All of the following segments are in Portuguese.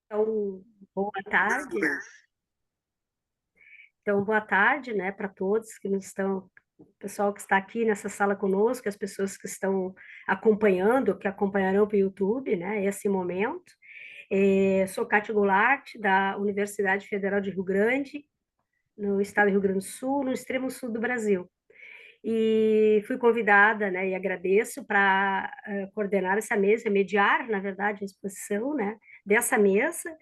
Então, boa tarde. Então, boa tarde, né, para todos que nos estão, o pessoal que está aqui nessa sala conosco, as pessoas que estão acompanhando, que acompanharão pelo YouTube, né, esse momento. Sou Cátia Goulart, da Universidade Federal de Rio Grande, no estado do Rio Grande do Sul, no extremo sul do Brasil. E fui convidada, né, e agradeço para coordenar essa mesa, mediar, na verdade, a exposição, né, dessa mesa,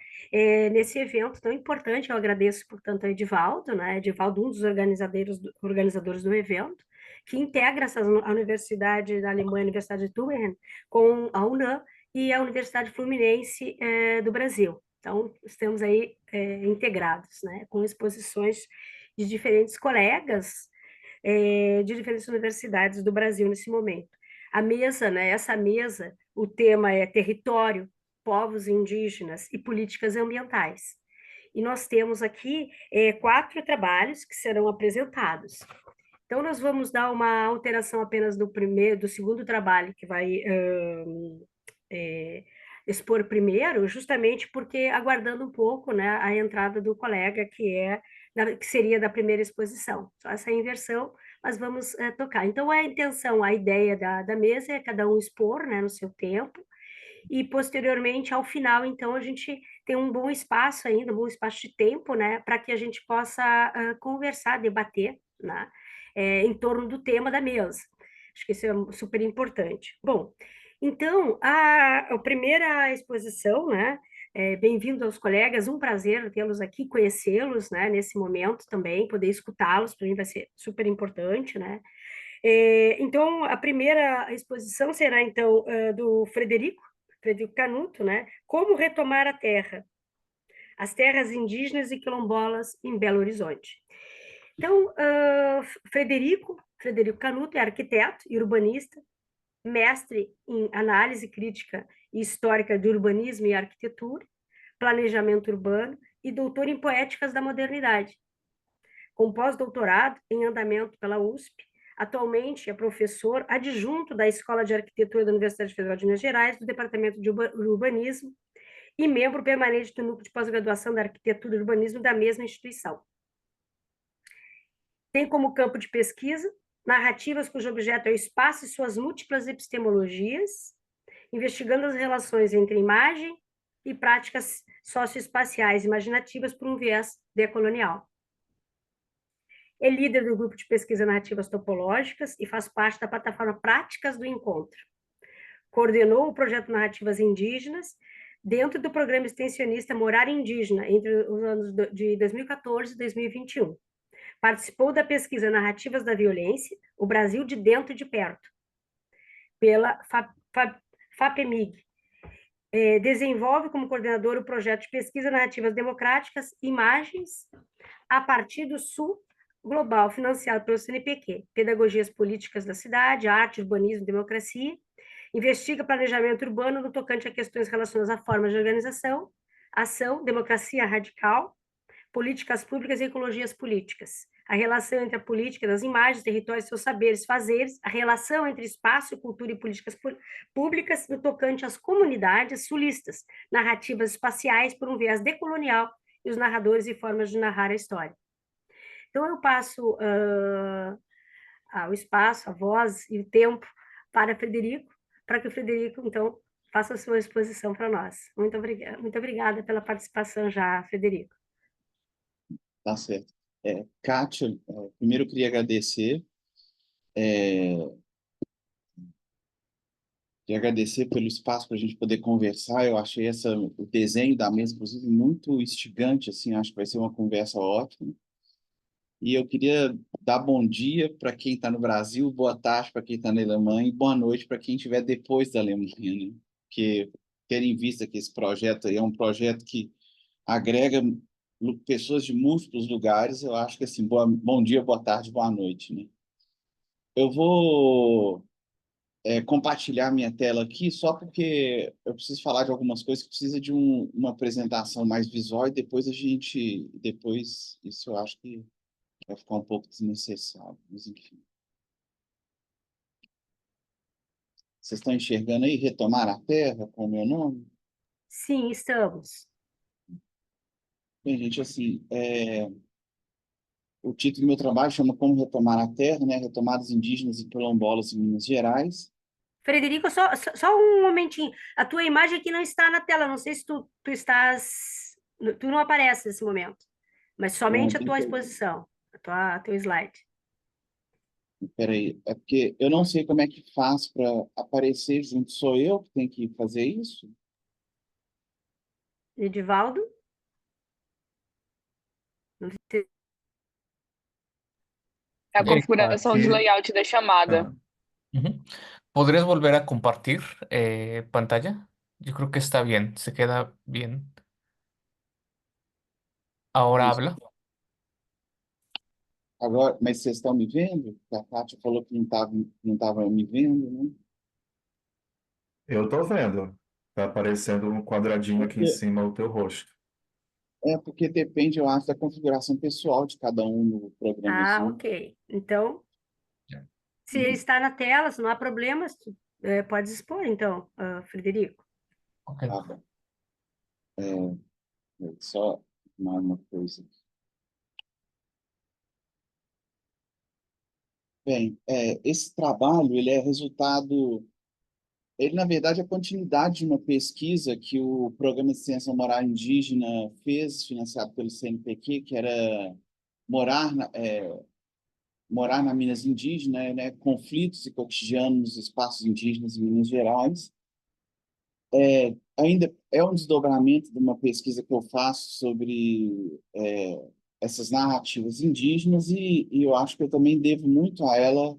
nesse evento tão importante. Eu agradeço, portanto, ao Edivaldo, né, Edivaldo, um dos organizadores do evento, que integra a Universidade da Alemanha, a Universidade de Tübingen, com a UNAM e a Universidade Fluminense do Brasil. Então, estamos aí integrados, né, com exposições de diferentes colegas de diferentes universidades do Brasil nesse momento. A mesa, né, essa mesa, o tema é território, povos indígenas e políticas ambientais. E nós temos aqui 4 trabalhos que serão apresentados. Então, nós vamos dar uma alteração apenas do segundo trabalho, que vai é, expor primeiro, justamente porque aguardando um pouco, né, a entrada do colega que seria da primeira exposição. Só essa inversão, mas vamos tocar. Então, a intenção, a ideia da mesa é cada um expor, né, no seu tempo, e posteriormente, ao final, então, a gente tem um bom espaço ainda, um bom espaço de tempo, né, para que a gente possa conversar, debater, né, em torno do tema da mesa. Acho que isso é super importante. Bom, então, a primeira exposição, né, bem-vindo aos colegas, um prazer tê-los aqui, conhecê-los, né, nesse momento também, poder escutá-los, para mim vai ser super importante, né. Então, a primeira exposição será, então, do Frederico Canuto, né, Como Retomar a Terra, as Terras Indígenas e Quilombolas em Belo Horizonte. Então, Frederico Canuto é arquiteto e urbanista, mestre em análise crítica e histórica de urbanismo e arquitetura, planejamento urbano e doutor em poéticas da modernidade. Com pós-doutorado em andamento pela USP, atualmente é professor adjunto da Escola de Arquitetura da Universidade Federal de Minas Gerais, do Departamento de Urbanismo, e membro permanente do Núcleo de Pós-Graduação da Arquitetura e Urbanismo da mesma instituição. Tem como campo de pesquisa narrativas cujo objeto é o espaço e suas múltiplas epistemologias, investigando as relações entre imagem e práticas socioespaciais imaginativas por um viés decolonial. É líder do grupo de pesquisa narrativas topológicas e faz parte da plataforma Práticas do Encontro. Coordenou o projeto Narrativas Indígenas dentro do programa extensionista Morar Indígena entre os anos de 2014 e 2021. Participou da pesquisa Narrativas da Violência, o Brasil de Dentro e de Perto, pela FAPEMIG. Desenvolve como coordenador o projeto de pesquisa Narrativas Democráticas, Imagens, a partir do Sul Global, financiado pelo CNPq, Pedagogias Políticas da Cidade, Arte, Urbanismo e Democracia, investiga planejamento urbano no tocante a questões relacionadas a formas de organização, ação, democracia radical, políticas públicas e ecologias políticas, a relação entre a política das imagens, territórios, seus saberes, fazeres, a relação entre espaço, cultura e políticas públicas no tocante às comunidades sulistas, narrativas espaciais por um viés decolonial e os narradores e formas de narrar a história. Então, eu passo o espaço, a voz e o tempo para Frederico, para que o Frederico, então, faça a sua exposição para nós. Muito obrigada pela participação já, Frederico. Tá certo. Kátia, primeiro eu queria agradecer, é, pelo espaço para a gente poder conversar. Eu achei o desenho da mesa, inclusive, muito instigante, assim, acho que vai ser uma conversa ótima. E eu queria dar bom dia para quem está no Brasil, boa tarde para quem está na Alemanha e boa noite para quem estiver depois da Alemanha, né? Porque, tendo em vista que esse projeto aí é um projeto que agrega pessoas de múltiplos lugares, eu acho que assim, bom dia, boa tarde, boa noite, né? Eu vou compartilhar minha tela aqui só porque eu preciso falar de algumas coisas que precisa de uma apresentação mais visual e depois isso eu acho que vai ficar um pouco desnecessário, mas enfim. Vocês estão enxergando aí Retomar a Terra com o meu nome? Sim, estamos. Bem, gente, assim, o título do meu trabalho chama Como Retomar a Terra, né? Retomadas indígenas e quilombolas em Minas Gerais. Frederico, só um momentinho. A tua imagem aqui não está na tela. Não sei se tu estás. Tu não aparece nesse momento, mas somente a tua exposição, teu slide. Peraí, é porque eu não sei como é que faz para aparecer junto. Sou eu que tenho que fazer isso? Edivaldo? Não sei. A configuração de Compartir. layout da chamada. Ah, ujú. ¿Podrías volver a compartir pantalla? Yo creo que está bien, se queda bien. Ahora Isso. habla. Agora, mas vocês estão me vendo? A Kátia falou que não tava me vendo, né? Eu tô vendo. Tá aparecendo um quadradinho aqui em Porque, cima o teu rosto. porque depende, eu acho, da configuração pessoal de cada um no programa Ah, Zoom. ok. Então, Ya. se ele está na tela, se não há problemas, pode expor, então, Frederico. Ok. Tá bom. Só mais uma coisa. Bem, esse trabalho, ele é resultado. Ele, na verdade, é a continuidade de uma pesquisa que o Programa de Extensão Moral Indígena fez, financiado pelo CNPq, que era morar morar na Minas Indígena, né, conflitos e cotidianos nos espaços indígenas em Minas Gerais. Ainda é um desdobramento de uma pesquisa que eu faço sobre essas narrativas indígenas e eu acho que eu também devo muito a ela,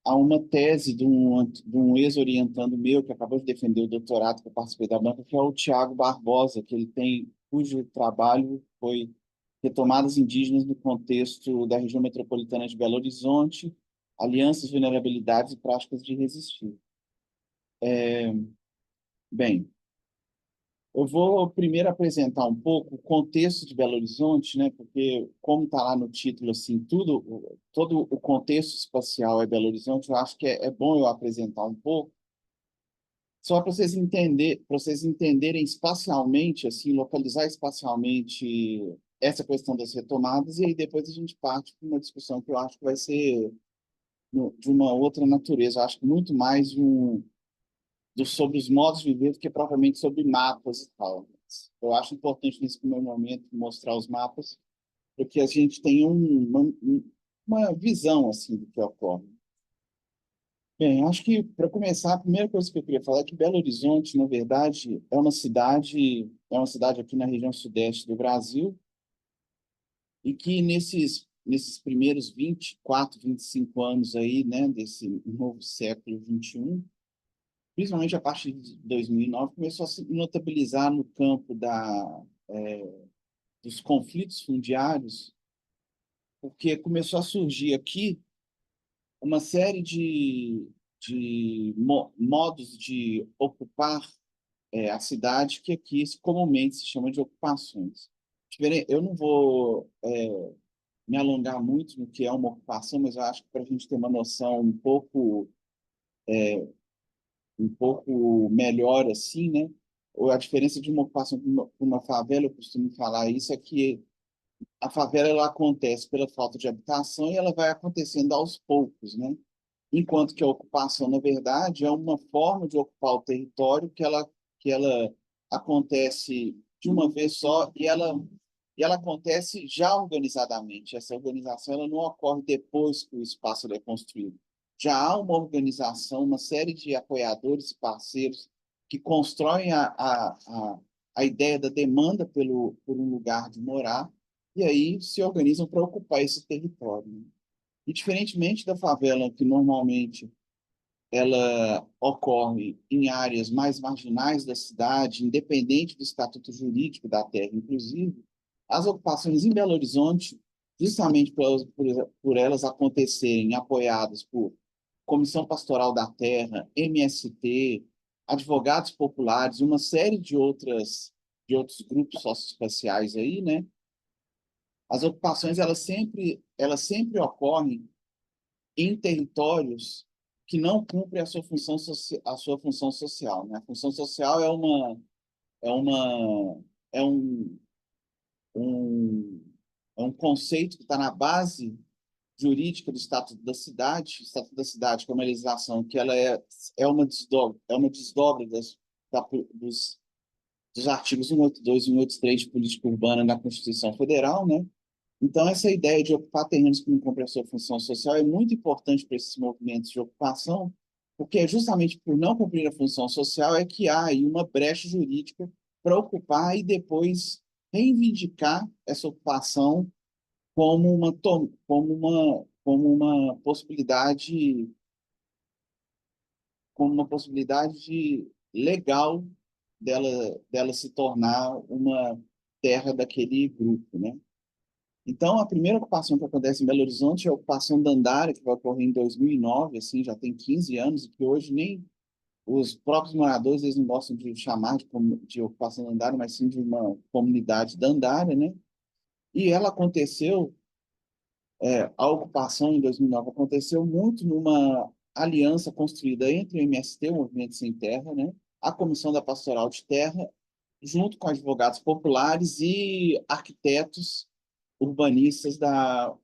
a uma tese de um ex-orientando meu que acabou de defender o doutorado que eu participei da banca, que é o Tiago Barbosa, cujo trabalho foi Retomadas Indígenas no Contexto da Região Metropolitana de Belo Horizonte, Alianças, Vulnerabilidades e Práticas de Resistir. Bem, eu vou primeiro apresentar um pouco o contexto de Belo Horizonte, né? Porque como está lá no título assim, todo o contexto espacial é Belo Horizonte. Eu acho que é bom eu apresentar um pouco, só para vocês entenderem espacialmente, assim, localizar espacialmente essa questão das retomadas e aí depois a gente parte para uma discussão que eu acho que vai ser de uma outra natureza. Eu acho que muito mais sobre os modos de viver do que propriamente sobre mapas e tal. Eu acho importante nesse primeiro momento mostrar os mapas, porque a gente tem uma visão assim do que ocorre. Bem, acho que para começar, a primeira coisa que eu queria falar é que Belo Horizonte, na verdade, é uma cidade aqui na região sudeste do Brasil e que nesses primeiros 24, 25 anos aí, né, desse novo século XXI, principalmente a partir de 2009, começou a se notabilizar no campo dos conflitos fundiários, porque começou a surgir aqui uma série de modos de ocupar a cidade que aqui comumente se chama de ocupações. Eu não vou me alongar muito no que é uma ocupação, mas eu acho que para a gente ter uma noção um pouco melhor assim, né? Ou a diferença de uma ocupação para uma favela, eu costumo falar isso, é que a favela ela acontece pela falta de habitação e ela vai acontecendo aos poucos, né? Enquanto que a ocupação, na verdade, é uma forma de ocupar o território que ela acontece de uma vez só e ela acontece já organizadamente. Essa organização ela não ocorre depois que o espaço é construído. Já há uma organização, uma série de apoiadores e parceiros que constroem a ideia da demanda por um lugar de morar e aí se organizam para ocupar esse território, né? E diferentemente da favela, que normalmente ela ocorre em áreas mais marginais da cidade, independente do estatuto jurídico da terra, inclusive, as ocupações em Belo Horizonte, justamente por elas acontecerem apoiadas por Comissão Pastoral da Terra, MST, advogados populares, uma série de outros grupos socioespaciais aí, né? As ocupações elas sempre ocorrem em territórios que não cumprem a sua função social, né? A função social é uma é uma é um, é um conceito que está na base jurídica do Estatuto da Cidade. O Estatuto da Cidade, que é uma legislação que ela é uma desdobra dos artigos 182 e 183 de política urbana da Constituição Federal, né? Então, essa ideia de ocupar terrenos que não cumprem a sua função social é muito importante para esses movimentos de ocupação, porque é justamente por não cumprir a função social é que há aí uma brecha jurídica para ocupar e depois reivindicar essa ocupação como uma possibilidade legal dela se tornar uma terra daquele grupo, né? Então, a primeira ocupação que acontece em Belo Horizonte é a ocupação Dandara, que vai ocorrer em 2009, assim, já tem 15 anos, e que hoje nem os próprios moradores eles não gostam de chamar de ocupação Dandara, mas sim de uma comunidade Dandara, né? E ela aconteceu, a ocupação em 2009 aconteceu muito numa aliança construída entre o MST, o Movimento Sem Terra, né? A Comissão da Pastoral de Terra, junto com advogados populares e arquitetos urbanistas da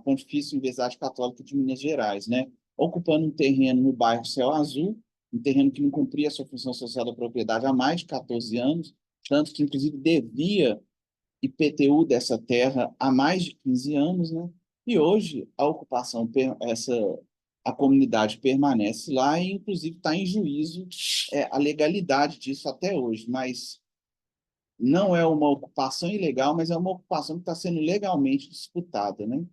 Pontifícia Universidade Católica de Minas Gerais, né? Ocupando um terreno no bairro Céu Azul, um terreno que não cumpria a sua função social da propriedade há mais de 14 anos, tanto que, inclusive, devia IPTU dessa terra há mais de 15 anos, né? E hoje a ocupação, a comunidade permanece lá e, inclusive, está em juízo a legalidade disso até hoje, mas não é uma ocupação ilegal, mas é uma ocupação que está sendo legalmente disputada, né?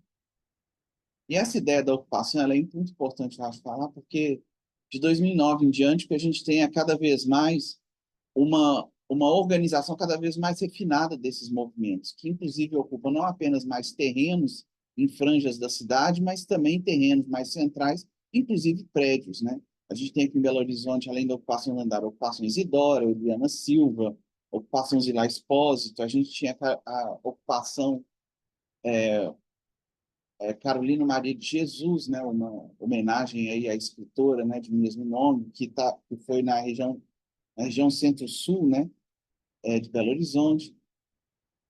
E essa ideia da ocupação ela é muito importante eu acho, falar, porque de 2009 em diante que a gente tem cada vez mais uma organização cada vez mais refinada desses movimentos, que inclusive ocupam não apenas mais terrenos em franjas da cidade, mas também terrenos mais centrais, inclusive prédios, né? A gente tem aqui em Belo Horizonte, além da ocupação Dandara, a ocupação Isidora, Eliana Silva, ocupação Zilá Expósito, a gente tinha a ocupação Carolina Maria de Jesus, né, uma homenagem aí à escritora, né, de mesmo nome, que foi na região Centro-Sul, né, de Belo Horizonte.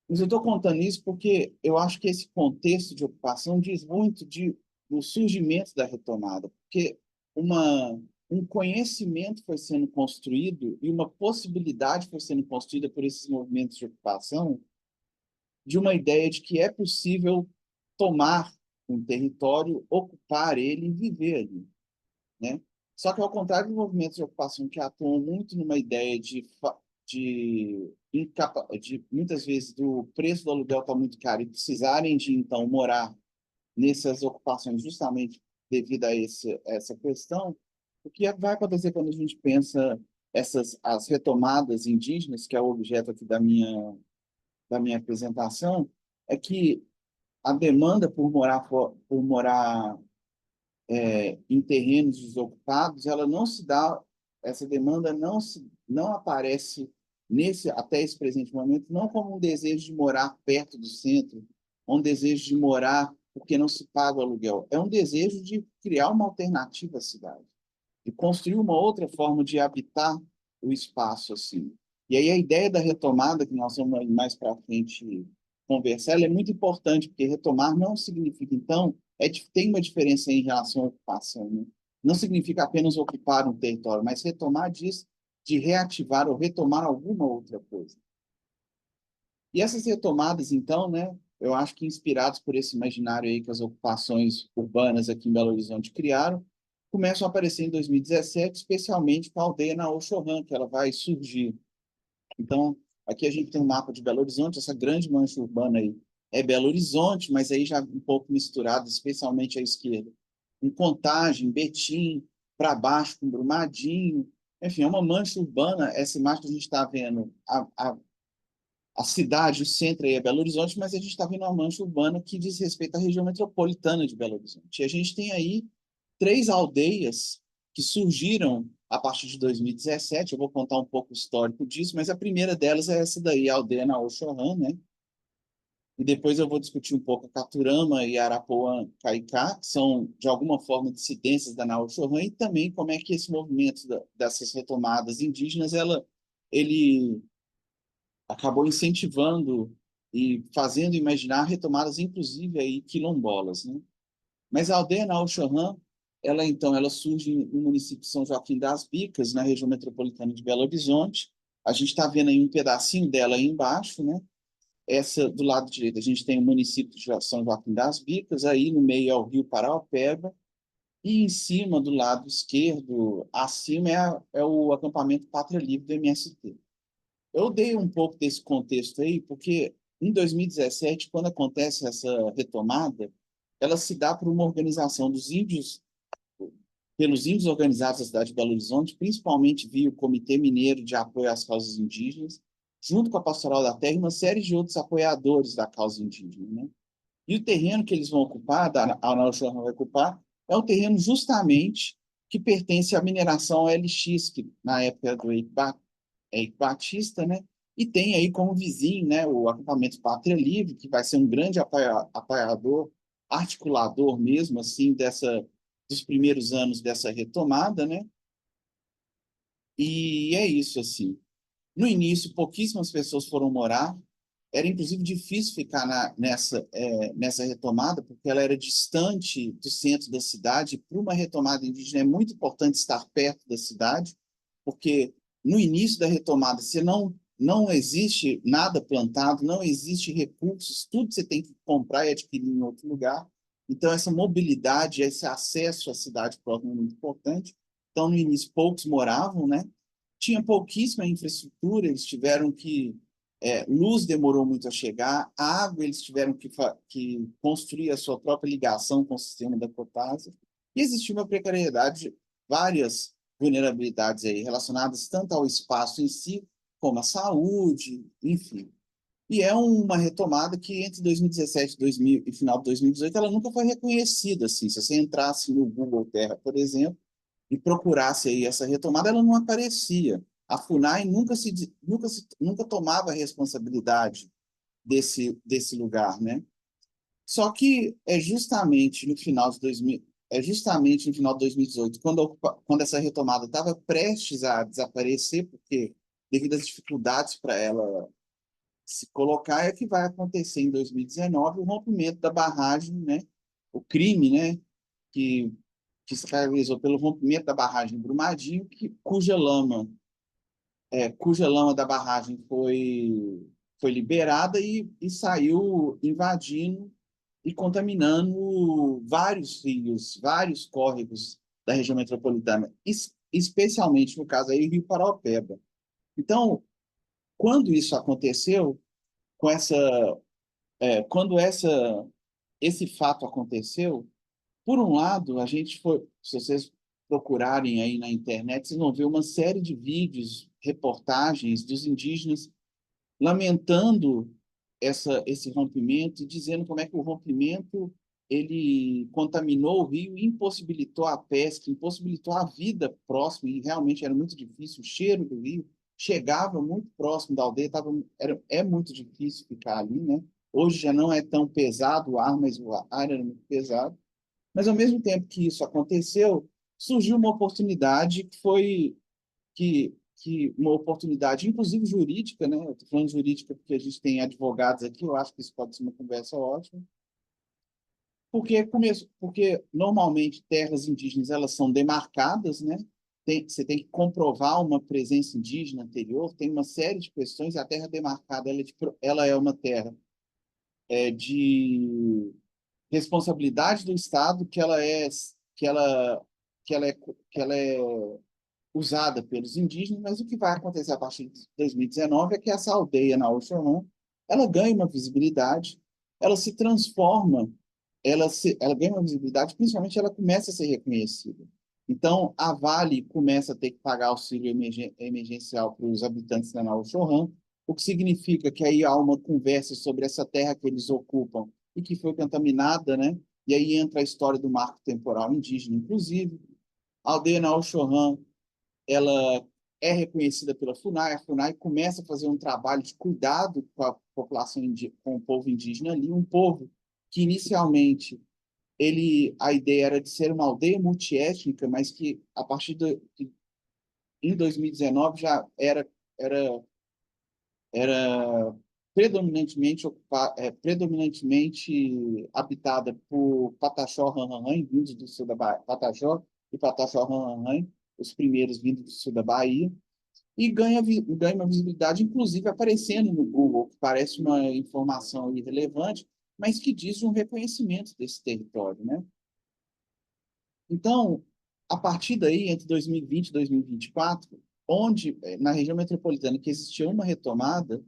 Mas eu estou contando isso porque eu acho que esse contexto de ocupação diz muito do surgimento da retomada, porque um conhecimento foi sendo construído e uma possibilidade foi sendo construída por esses movimentos de ocupação de uma ideia de que é possível tomar um território, ocupar ele e viver ali, né? Só que, ao contrário dos movimentos de ocupação que atuam muito numa ideia de muitas vezes, do preço do aluguel estar muito caro e precisarem de, então, morar nessas ocupações justamente devido a essa questão, o que vai acontecer quando a gente pensa as retomadas indígenas, que é o objeto aqui da minha apresentação, é que a demanda por morar em terrenos desocupados, ela não se dá, essa demanda não aparece até esse presente momento, não como um desejo de morar perto do centro, um desejo de morar porque não se paga o aluguel. É um desejo de criar uma alternativa à cidade, de construir uma outra forma de habitar o espaço assim. E aí a ideia da retomada, que nós vamos mais para frente conversar, ela é muito importante, porque retomar não significa, então, tem uma diferença em relação à ocupação, né? Não significa apenas ocupar um território, mas retomar diz de reativar ou retomar alguma outra coisa. E essas retomadas, então, né, eu acho que inspirados por esse imaginário aí que as ocupações urbanas aqui em Belo Horizonte criaram, começam a aparecer em 2017, especialmente com a aldeia na Oxorran, que ela vai surgir. Então, aqui a gente tem um mapa de Belo Horizonte, essa grande mancha urbana aí é Belo Horizonte, mas aí já um pouco misturado, especialmente à esquerda, com Contagem, Betim, para baixo com Brumadinho. Enfim, é uma mancha urbana, essa imagem que a gente está vendo, a cidade, o centro aí é Belo Horizonte, mas a gente está vendo uma mancha urbana que diz respeito à região metropolitana de Belo Horizonte. E a gente tem aí 3 aldeias que surgiram a partir de 2017, eu vou contar um pouco o histórico disso, mas a primeira delas é essa daí, a aldeia na Oxorran, né? E depois eu vou discutir um pouco a Caturama e Arapuã Caicá, que são, de alguma forma, dissidências da Nau Chorran, e também como é que esse movimento dessas retomadas indígenas, ele acabou incentivando e fazendo imaginar retomadas, inclusive, aí, quilombolas, né? Mas a aldeia Naú Chorran, ela surge no município de São Joaquim das Bicas, na região metropolitana de Belo Horizonte. A gente está vendo aí um pedacinho dela aí embaixo, né? Essa, do lado direito, a gente tem o município de São Joaquim das Bicas, aí no meio é o Rio Paraopeba, e em cima, do lado esquerdo, acima é o acampamento Pátria Livre do MST. Eu dei um pouco desse contexto aí, porque em 2017, quando acontece essa retomada, ela se dá por uma organização dos índios, pelos índios organizados da cidade de Belo Horizonte, principalmente via o Comitê Mineiro de Apoio às Causas Indígenas, junto com a Pastoral da Terra e uma série de outros apoiadores da causa indígena, né? E o terreno que eles vão ocupar, a Nauchorran vai ocupar, é um terreno justamente que pertence à mineração OLX, que na época era do Eike Batista, né? E tem aí como vizinho, né, o acampamento Pátria Livre, que vai ser um grande apoiador, articulador mesmo, assim, dos primeiros anos dessa retomada, né? E é isso, assim. No início, pouquíssimas pessoas foram morar. Era, inclusive, difícil ficar nessa retomada, porque ela era distante do centro da cidade. Para uma retomada indígena, é muito importante estar perto da cidade, porque no início da retomada, você não existe nada plantado, não existe recursos, tudo você tem que comprar e adquirir em outro lugar. Então, essa mobilidade, esse acesso à cidade próxima é muito importante. Então, no início, poucos moravam, né? Tinha pouquíssima infraestrutura, eles tiveram que luz demorou muito a chegar, a água eles tiveram que construir a sua própria ligação com o sistema da Copasa, e existiu uma precariedade, várias vulnerabilidades aí relacionadas tanto ao espaço em si, como à saúde, enfim. E é uma retomada que entre 2017 e final de 2018 ela nunca foi reconhecida assim. Se você entrasse no Google Terra, por exemplo, e procurasse aí essa retomada, ela não aparecia. A FUNAI nunca tomava a responsabilidade desse lugar, né? Só que é justamente no final de 2018, quando essa retomada estava prestes a desaparecer, porque devido às dificuldades para ela se colocar, é que vai acontecer em 2019 o rompimento da barragem, né? O crime, né? Que se caracterizou pelo rompimento da barragem Brumadinho, cuja lama da barragem foi liberada e saiu invadindo e contaminando vários rios, vários córregos da região metropolitana, especialmente, no caso aí, o Rio Paraopeba. Então, quando isso aconteceu, com essa, quando esse fato aconteceu, por um lado, a gente foi, se vocês procurarem aí na internet, vocês vão ver uma série de vídeos, reportagens dos indígenas lamentando esse rompimento e dizendo como é que o rompimento ele contaminou o rio, impossibilitou a pesca, impossibilitou a vida próxima, e realmente era muito difícil. O cheiro do rio chegava muito próximo da aldeia, é muito difícil ficar ali, né? Hoje já não é tão pesado o ar, mas o ar era muito pesado. Mas, ao mesmo tempo que isso aconteceu, surgiu uma oportunidade que uma oportunidade, inclusive jurídica, né? Eu estou falando jurídica porque a gente tem advogados aqui, eu acho que isso pode ser uma conversa ótima, porque normalmente terras indígenas elas são demarcadas, né? Você tem que comprovar uma presença indígena anterior, tem uma série de questões, e a terra demarcada ela é uma terra de responsabilidade do Estado que ela que ela é que ela é usada pelos indígenas, mas o que vai acontecer a partir de 2019 é que essa aldeia na Oxorron, ela ganha uma visibilidade, ela se transforma, ela ganha uma visibilidade, principalmente ela começa a ser reconhecida. Então, a Vale começa a ter que pagar auxílio emergencial para os habitantes da Naú Chorran, o que significa que aí há uma conversa sobre essa terra que eles ocupam e que foi contaminada, né? E aí entra a história do marco temporal indígena, inclusive. A aldeia Naú Chorran, ela é reconhecida pela FUNAI, a FUNAI começa a fazer um trabalho de cuidado com a população, com o povo indígena ali, um povo que inicialmente a ideia era de ser uma aldeia multiétnica, mas que a partir em 2019 já era predominantemente habitada por Pataxó Ranhanhã, vindos do sul da Bahia, Pataxó e Pataxó Ranhanhã, os primeiros vindos do sul da Bahia, e ganha uma visibilidade, inclusive aparecendo no Google, que parece uma informação irrelevante, mas que diz um reconhecimento desse território, né? Então, a partir daí, entre 2020 e 2024, onde, na região metropolitana, que existia uma retomada,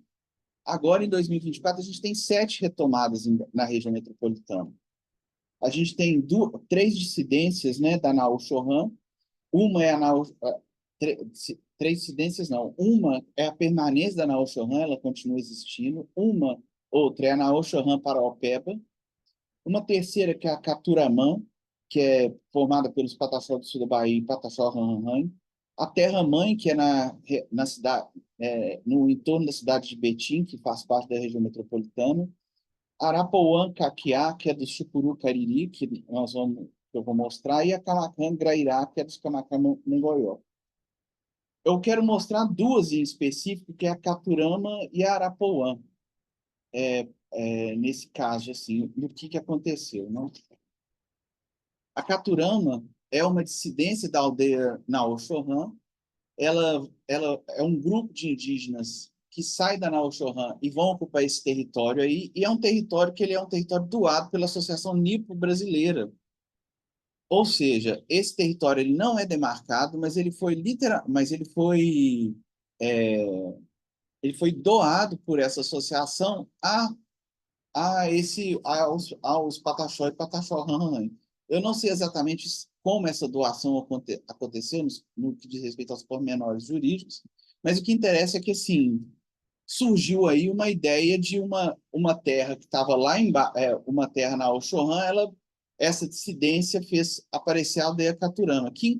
agora, em 2024, a gente tem 7 retomadas na região metropolitana. A gente tem 3 dissidências, né, da Naô Chorran. Uma é a Naô... 3 dissidências, não. Uma é a permanência da Naô Chorran, ela continua existindo. Outra é a Naô Chorran Paraopeba. Uma terceira, que é a Caturamã, que é formada pelos Pataxó do sul da Bahia e Pataxó Ranhanhã. A Terra-mãe, que é na cidade, no entorno da cidade de Betim, que faz parte da região metropolitana. Arapuã Caquiá, que é do Chucuru Cariri, que eu vou mostrar, e a Camacan Grairá, que é dos Camacan Mongoió. Eu quero mostrar 2 em específico, que é a Caturama e a Arapuã. Nesse caso, assim, do que aconteceu, não? A Caturama é uma dissidência da aldeia Naô Chorran. Ela é um grupo de indígenas que sai da Naô Chorran e vão ocupar esse território aí, e é um território que ele é um território doado pela Associação Nipo-Brasileira. Ou seja, esse território ele não é demarcado, mas ele foi ele foi doado por essa associação aos Pataxó e Pataxó Ranhanhã. Eu não sei exatamente como essa doação aconteceu no que diz respeito aos pormenores jurídicos, mas o que interessa é que, assim, surgiu aí uma ideia de uma terra que estava lá uma terra na Oxorran, essa dissidência fez aparecer a aldeia Caturama, que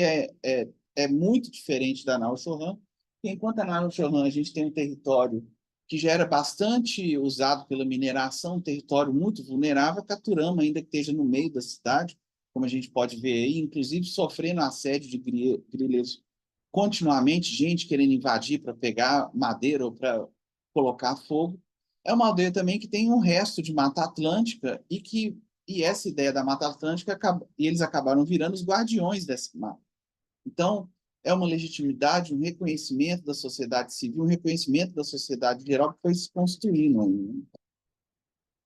é muito diferente da Nau Chorran, enquanto a Nau Chorran a gente tem um território que já era bastante usado pela mineração, um território muito vulnerável, a Caturama, ainda que esteja no meio da cidade, como a gente pode ver aí, inclusive sofrendo assédio de grileiros continuamente, gente querendo invadir para pegar madeira ou para colocar fogo. É uma aldeia também que tem um resto de Mata Atlântica e essa ideia da Mata Atlântica, e eles acabaram virando os guardiões dessa mata. Então, é uma legitimidade, um reconhecimento da sociedade civil, um reconhecimento da sociedade geral que foi se construindo ainda.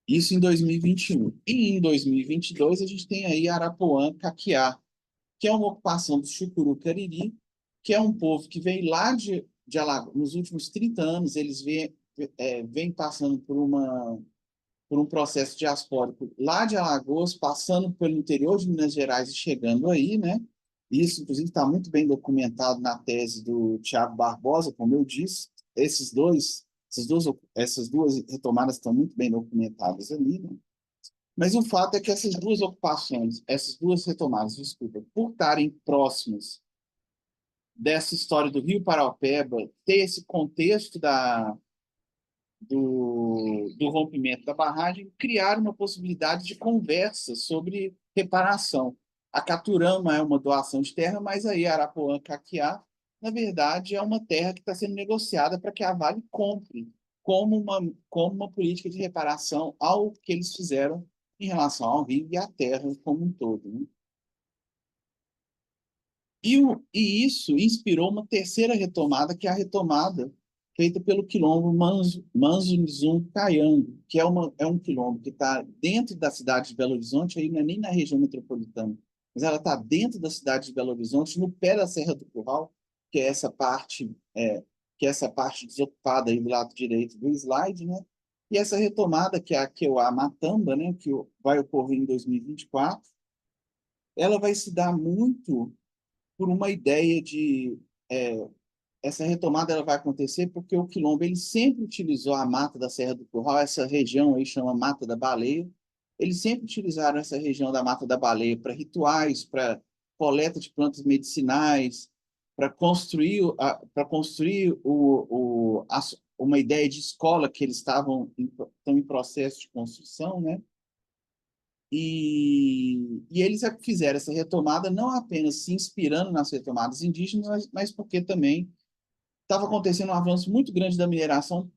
Isso em 2021. E em 2022, a gente tem aí Arapuã Caquiá, que é uma ocupação do Chucuru Cariri, que é um povo que veio lá de Alagoas. Nos últimos 30 anos, eles vêm passando por um processo diaspórico lá de Alagoas, passando pelo interior de Minas Gerais e chegando aí, né? Isso, inclusive, está muito bem documentado na tese do Tiago Barbosa, como eu disse. Essas duas retomadas estão muito bem documentadas ali, né? Mas o fato é que essas duas retomadas, desculpa, por estarem próximas dessa história do Rio Paraopeba, ter esse contexto do rompimento da barragem, criar uma possibilidade de conversa sobre reparação. A Caturama é uma doação de terra, mas aí Arapuã Caquiá, na verdade, é uma terra que está sendo negociada para que a Vale compre como uma política de reparação ao que eles fizeram em relação ao rio e à terra como um todo, né? E isso inspirou uma terceira retomada, que é a retomada feita pelo quilombo Manzunzum Caiango, que é um quilombo que está dentro da cidade de Belo Horizonte, aí não é nem na região metropolitana, mas ela está dentro da cidade de Belo Horizonte, no pé da Serra do Curral, que é essa parte desocupada aí do lado direito do slide, né? E essa retomada, que é a Keuá Matamba, né, que vai ocorrer em 2024, ela vai se dar muito por uma ideia de essa retomada ela vai acontecer porque o quilombo ele sempre utilizou a mata da Serra do Curral, essa região aí chama Mata da Baleia. Eles sempre utilizaram essa região da Mata da Baleia para rituais, para coleta de plantas medicinais, para construir uma ideia de escola que eles estão em processo de construção, né? E eles fizeram essa retomada não apenas se inspirando nas retomadas indígenas, mas porque também estava acontecendo um avanço muito grande da mineração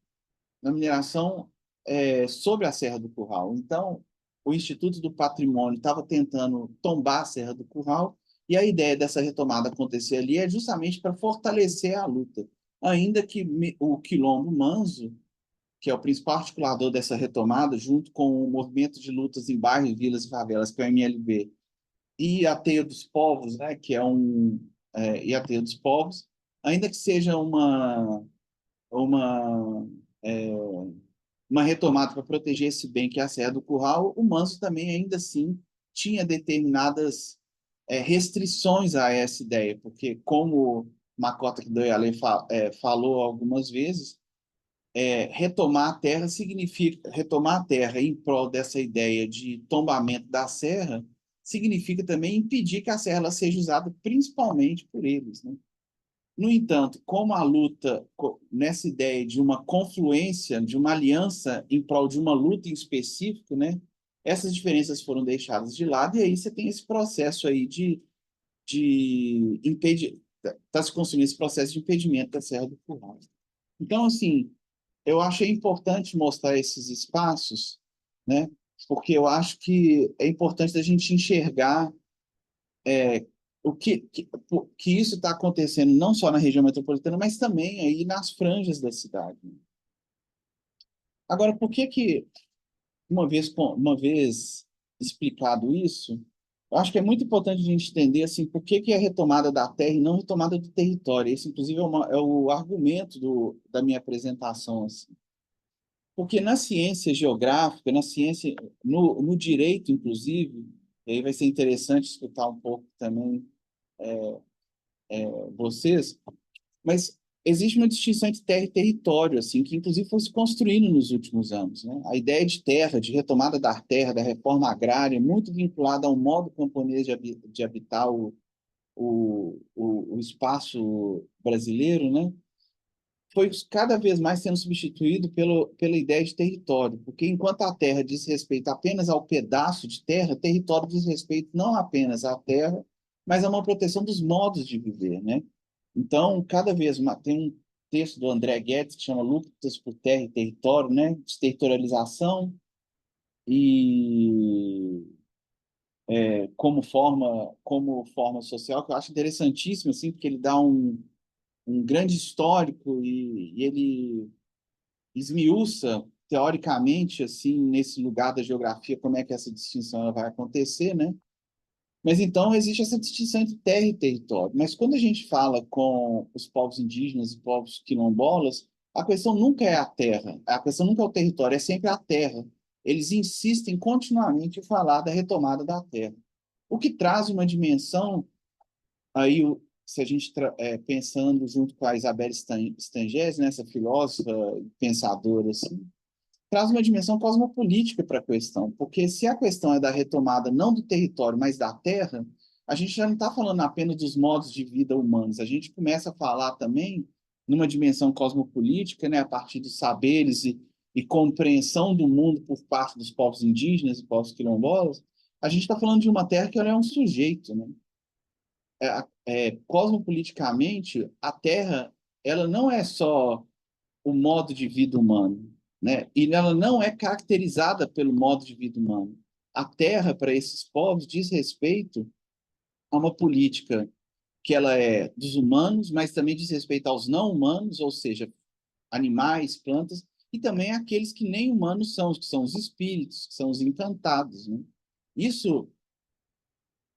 na mineração sobre a Serra do Curral. Então, o Instituto do Patrimônio estava tentando tombar a Serra do Curral, e a ideia dessa retomada acontecer ali é justamente para fortalecer a luta. Ainda que o Quilombo Manso, que é o principal articulador dessa retomada, junto com o movimento de lutas em bairros, vilas e favelas, que é o MLB, e a Teia dos Povos, né, que é e a Teia dos Povos, ainda que seja uma, é, uma retomada para proteger esse bem que é a Serra do Curral, o Manso também, ainda assim, tinha determinadas restrições a essa ideia, porque, como Makota Kidoyale falou algumas vezes, retomar a terra significa retomar a terra em prol dessa ideia de tombamento da serra significa também impedir que a serra ela seja usada principalmente por eles, né? No entanto, como a luta nessa ideia de uma confluência, de uma aliança em prol de uma luta em específico, né? Essas diferenças foram deixadas de lado e aí você tem esse processo aí de impedir, está se construindo esse processo de impedimento da Serra do Curral. Então, assim, eu achei importante mostrar esses espaços, né? Porque eu acho que é importante a gente enxergar que isso está acontecendo não só na região metropolitana, mas também aí nas franjas da cidade. Agora, por que uma vez explicado isso, eu acho que é muito importante a gente entender assim, por que é retomada da terra e não retomada do território. Esse, inclusive, é o argumento da minha apresentação. Assim. Porque na ciência geográfica, na ciência, no direito, inclusive, e aí vai ser interessante escutar um pouco também vocês, mas existe uma distinção entre terra e território, assim, que inclusive foi se construindo nos últimos anos, né? A ideia de terra, de retomada da terra, da reforma agrária, é muito vinculada ao modo camponês de habitar o espaço brasileiro, né? Foi cada vez mais sendo substituído pela ideia de território, porque enquanto a terra diz respeito apenas ao pedaço de terra, território diz respeito não apenas à terra, mas a uma proteção dos modos de viver, né? Então, cada vez mais, tem um texto do André Guedes que chama Lutas por Terra e Território, né? Desterritorialização e como forma social, que eu acho interessantíssimo, assim, porque ele dá um grande histórico e ele esmiuça, teoricamente, assim, nesse lugar da geografia, como é que essa distinção ela vai acontecer, né? Mas então existe essa distinção entre terra e território. Mas quando a gente fala com os povos indígenas e povos quilombolas, a questão nunca é a terra, a questão nunca é o território, é sempre a terra. Eles insistem continuamente em falar da retomada da terra. O que traz uma dimensão, aí, se a gente pensando junto com a Isabelle Stangese, né, essa filósofa pensadora, assim, traz uma dimensão cosmopolítica para a questão, porque se a questão é da retomada não do território, mas da terra, a gente já não está falando apenas dos modos de vida humanos, a gente começa a falar também numa dimensão cosmopolítica, né, a partir dos saberes e compreensão do mundo por parte dos povos indígenas e povos quilombolas, a gente está falando de uma terra que ela é um sujeito, né? Cosmopoliticamente, a terra ela não é só o modo de vida humano, né? E ela não é caracterizada pelo modo de vida humano. A terra, para esses povos, diz respeito a uma política que ela é dos humanos, mas também diz respeito aos não humanos, ou seja, animais, plantas, e também aqueles que nem humanos são, que são os espíritos, que são os encantados, né? Isso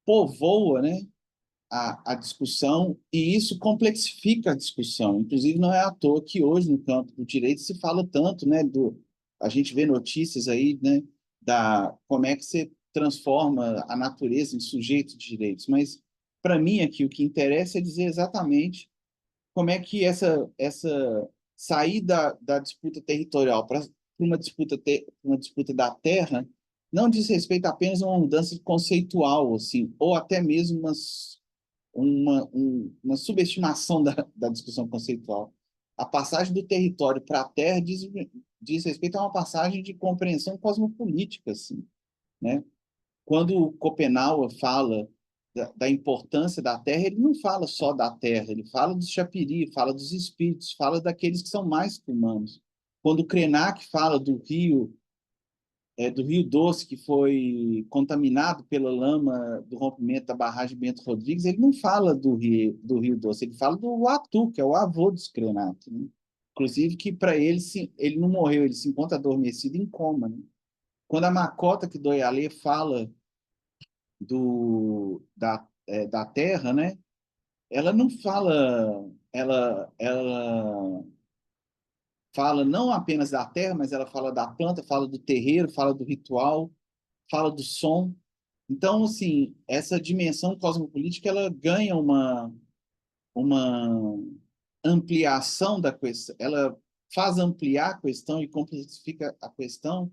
povoa, né, a discussão e isso complexifica a discussão. Inclusive, não é à toa que hoje, no campo do direito, se fala tanto, né, a gente vê notícias aí, né, como é que você transforma a natureza em sujeito de direitos. Mas, para mim, aqui, o que interessa é dizer exatamente como é que essa saída da disputa territorial para uma disputa da terra não diz respeito apenas a uma mudança conceitual, assim, ou até mesmo uma subestimação da discussão conceitual. A passagem do território para a terra diz respeito a uma passagem de compreensão cosmopolítica, assim, né? Quando Schopenhauer fala da importância da terra, ele não fala só da terra, ele fala dos chapiri, fala dos espíritos, fala daqueles que são mais que humanos. quando o Krenak fala do Rio Doce, que foi contaminado pela lama do rompimento da barragem Bento Rodrigues, ele não fala do Rio Doce, ele fala do Uatu, que é o avô dos Krenak, né? Inclusive que para ele, ele não morreu, ele se encontra adormecido em coma, né? Quando a Makota Kidoyale fala da terra, né? Ela não fala, ela fala não apenas da terra, mas ela fala da planta, fala do terreiro, fala do ritual, fala do som. Então, assim, essa dimensão cosmopolítica, ela ganha uma ampliação da questão, ela faz ampliar a questão e complexifica a questão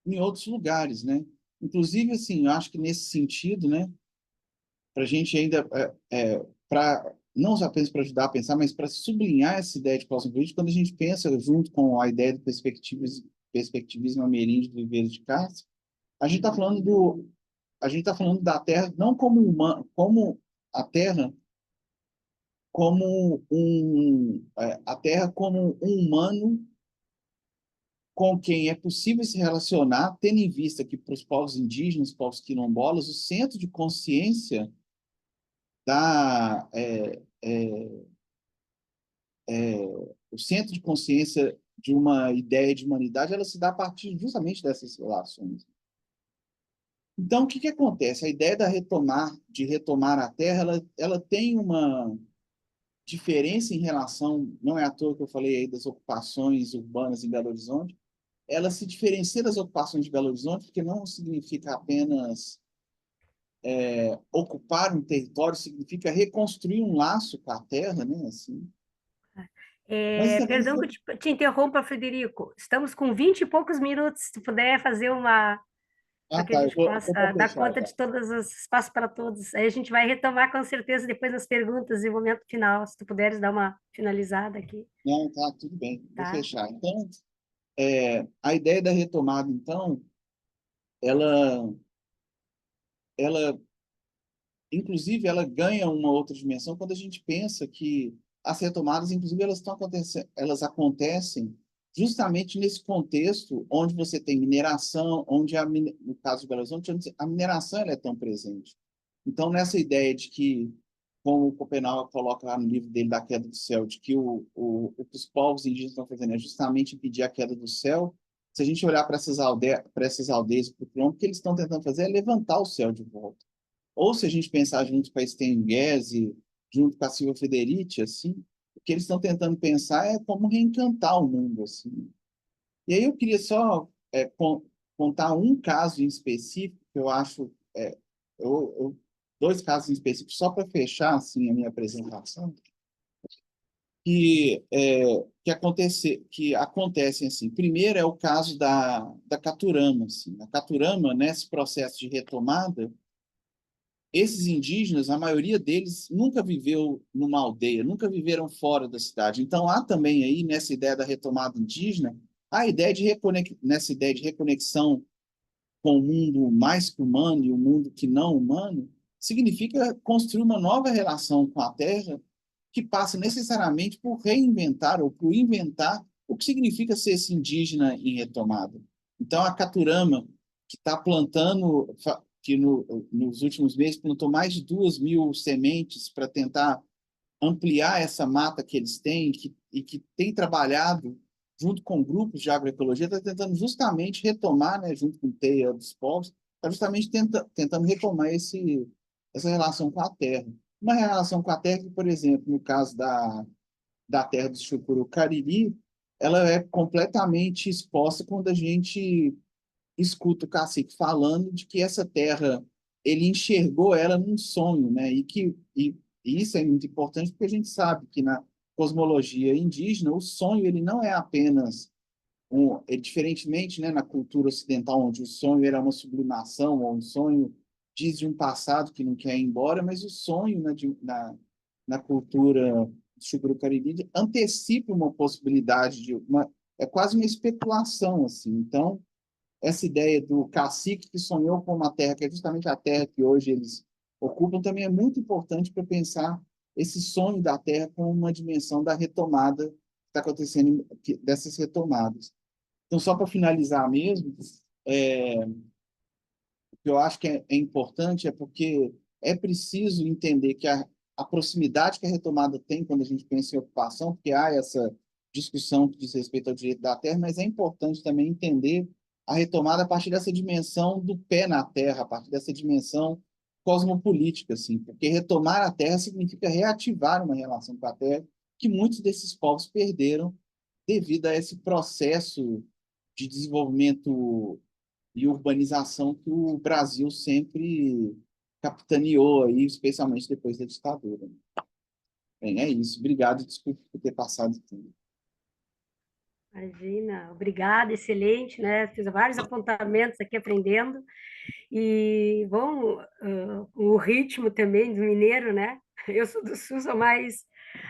em outros lugares, né? Inclusive, assim, eu acho que nesse sentido, né, para a gente ainda, para não só apenas para ajudar a pensar, mas para sublinhar essa ideia de cosmopolítica, quando a gente pensa junto com a ideia do perspectivismo ameríndio do Viveiro de Castro, a gente está falando da Terra não como a Terra a Terra como um humano com quem é possível se relacionar, tendo em vista que para os povos indígenas, povos quilombolas, o centro de consciência da o centro de consciência de uma ideia de humanidade, ela se dá a partir justamente dessas relações. Então, o que acontece? A ideia de retomar a Terra, ela tem uma diferença em relação, não é à toa que eu falei aí das ocupações urbanas em Belo Horizonte, ela se diferencia das ocupações de Belo Horizonte, porque não significa apenas ocupar um território, significa reconstruir um laço com a terra, né? Assim. Mas também... Perdão que te interrompa, Frederico. Estamos com 20 e poucos minutos. Se puder fazer para que a tá, gente eu possa vou dar fechar, conta tá. de todos os espaços para todos. Aí a gente vai retomar com certeza depois nas perguntas e o momento final. Se tu puderes dar uma finalizada aqui. Não, tá, tudo bem, vou Tá? fechar. Então, a ideia da retomada, então, ela, ela inclusive, ela ganha uma outra dimensão quando a gente pensa que as retomadas, inclusive, elas acontecem justamente nesse contexto onde você tem mineração, no caso de Belo Horizonte, onde a mineração ela é tão presente. Então, nessa ideia de que, como o Schopenhauer coloca lá no livro dele da queda do céu, de que o que os povos indígenas estão fazendo é justamente impedir a queda do céu, se a gente olhar para essas aldeias, para o quilombo, o que eles estão tentando fazer é levantar o céu de volta. Ou se a gente pensar junto com a Sten Guese, junto com a Silvia Federici, assim, o que eles estão tentando pensar é como reencantar o mundo, assim. E aí eu queria só contar um caso em específico, que eu acho, dois casos em específico, só para fechar, assim, a minha apresentação, que acontecem, assim. Primeiro é o caso da Caturama, assim. A Caturama, nesse processo de retomada, esses indígenas, a maioria deles nunca viveu numa aldeia, nunca viveram fora da cidade. Então, há também aí, nessa ideia da retomada indígena, nessa ideia de reconexão com o mundo mais que humano e o mundo que não humano, significa construir uma nova relação com a terra que passa necessariamente por reinventar ou por inventar o que significa ser esse indígena em retomada. Então, a Caturama, que está plantando, que nos últimos meses plantou mais de 2.000 sementes para tentar ampliar essa mata que eles têm e que tem trabalhado junto com grupos de agroecologia, está tentando justamente retomar, né, junto com o TEA dos povos, está justamente tentando retomar essa relação com a terra. Uma relação com a terra que, por exemplo, no caso da terra do Chucuru Cariri, ela é completamente exposta quando a gente escuta o cacique falando de que essa terra, ele enxergou ela num sonho, né? E isso é muito importante porque a gente sabe que na cosmologia indígena, o sonho ele não é apenas diferentemente, né, na cultura ocidental, onde o sonho era uma sublimação, ou um sonho diz de um passado que não quer ir embora, mas o sonho na cultura chucro-cariri antecipa uma possibilidade é quase uma especulação, assim. Então, essa ideia do cacique que sonhou com uma terra, que é justamente a terra que hoje eles ocupam, também é muito importante para pensar esse sonho da terra como uma dimensão da retomada está acontecendo dessas retomadas. Então, só para finalizar mesmo, o que eu acho que é importante é porque é preciso entender que a proximidade que a retomada tem quando a gente pensa em ocupação, porque há essa discussão que diz respeito ao direito da terra, mas é importante também entender a retomada a partir dessa dimensão do pé na terra, a partir dessa dimensão cosmopolítica, assim, porque retomar a terra significa reativar uma relação com a terra que muitos desses povos perderam devido a esse processo de desenvolvimento e urbanização que o Brasil sempre capitaneou aí, especialmente depois da ditadura. Bem, é isso. Obrigado, desculpe por ter passado tudo. Imagina, obrigada, excelente, né? Fiz vários apontamentos aqui aprendendo. E, bom, o ritmo também do mineiro, né? Eu sou do Sul, sou mais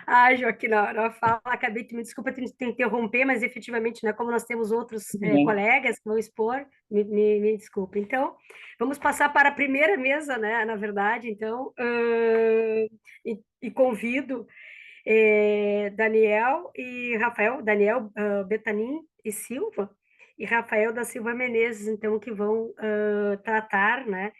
ágil aqui na fala. Acabei de me desculpa te interromper, mas efetivamente, né, como nós temos outros colegas que vão expor, me desculpa. Então, vamos passar para a primeira mesa, né? Na verdade, então, e convido Daniel e Rafael, Daniel Betanin e Silva, e Rafael da Silva Menezes, então, que vão tratar, né,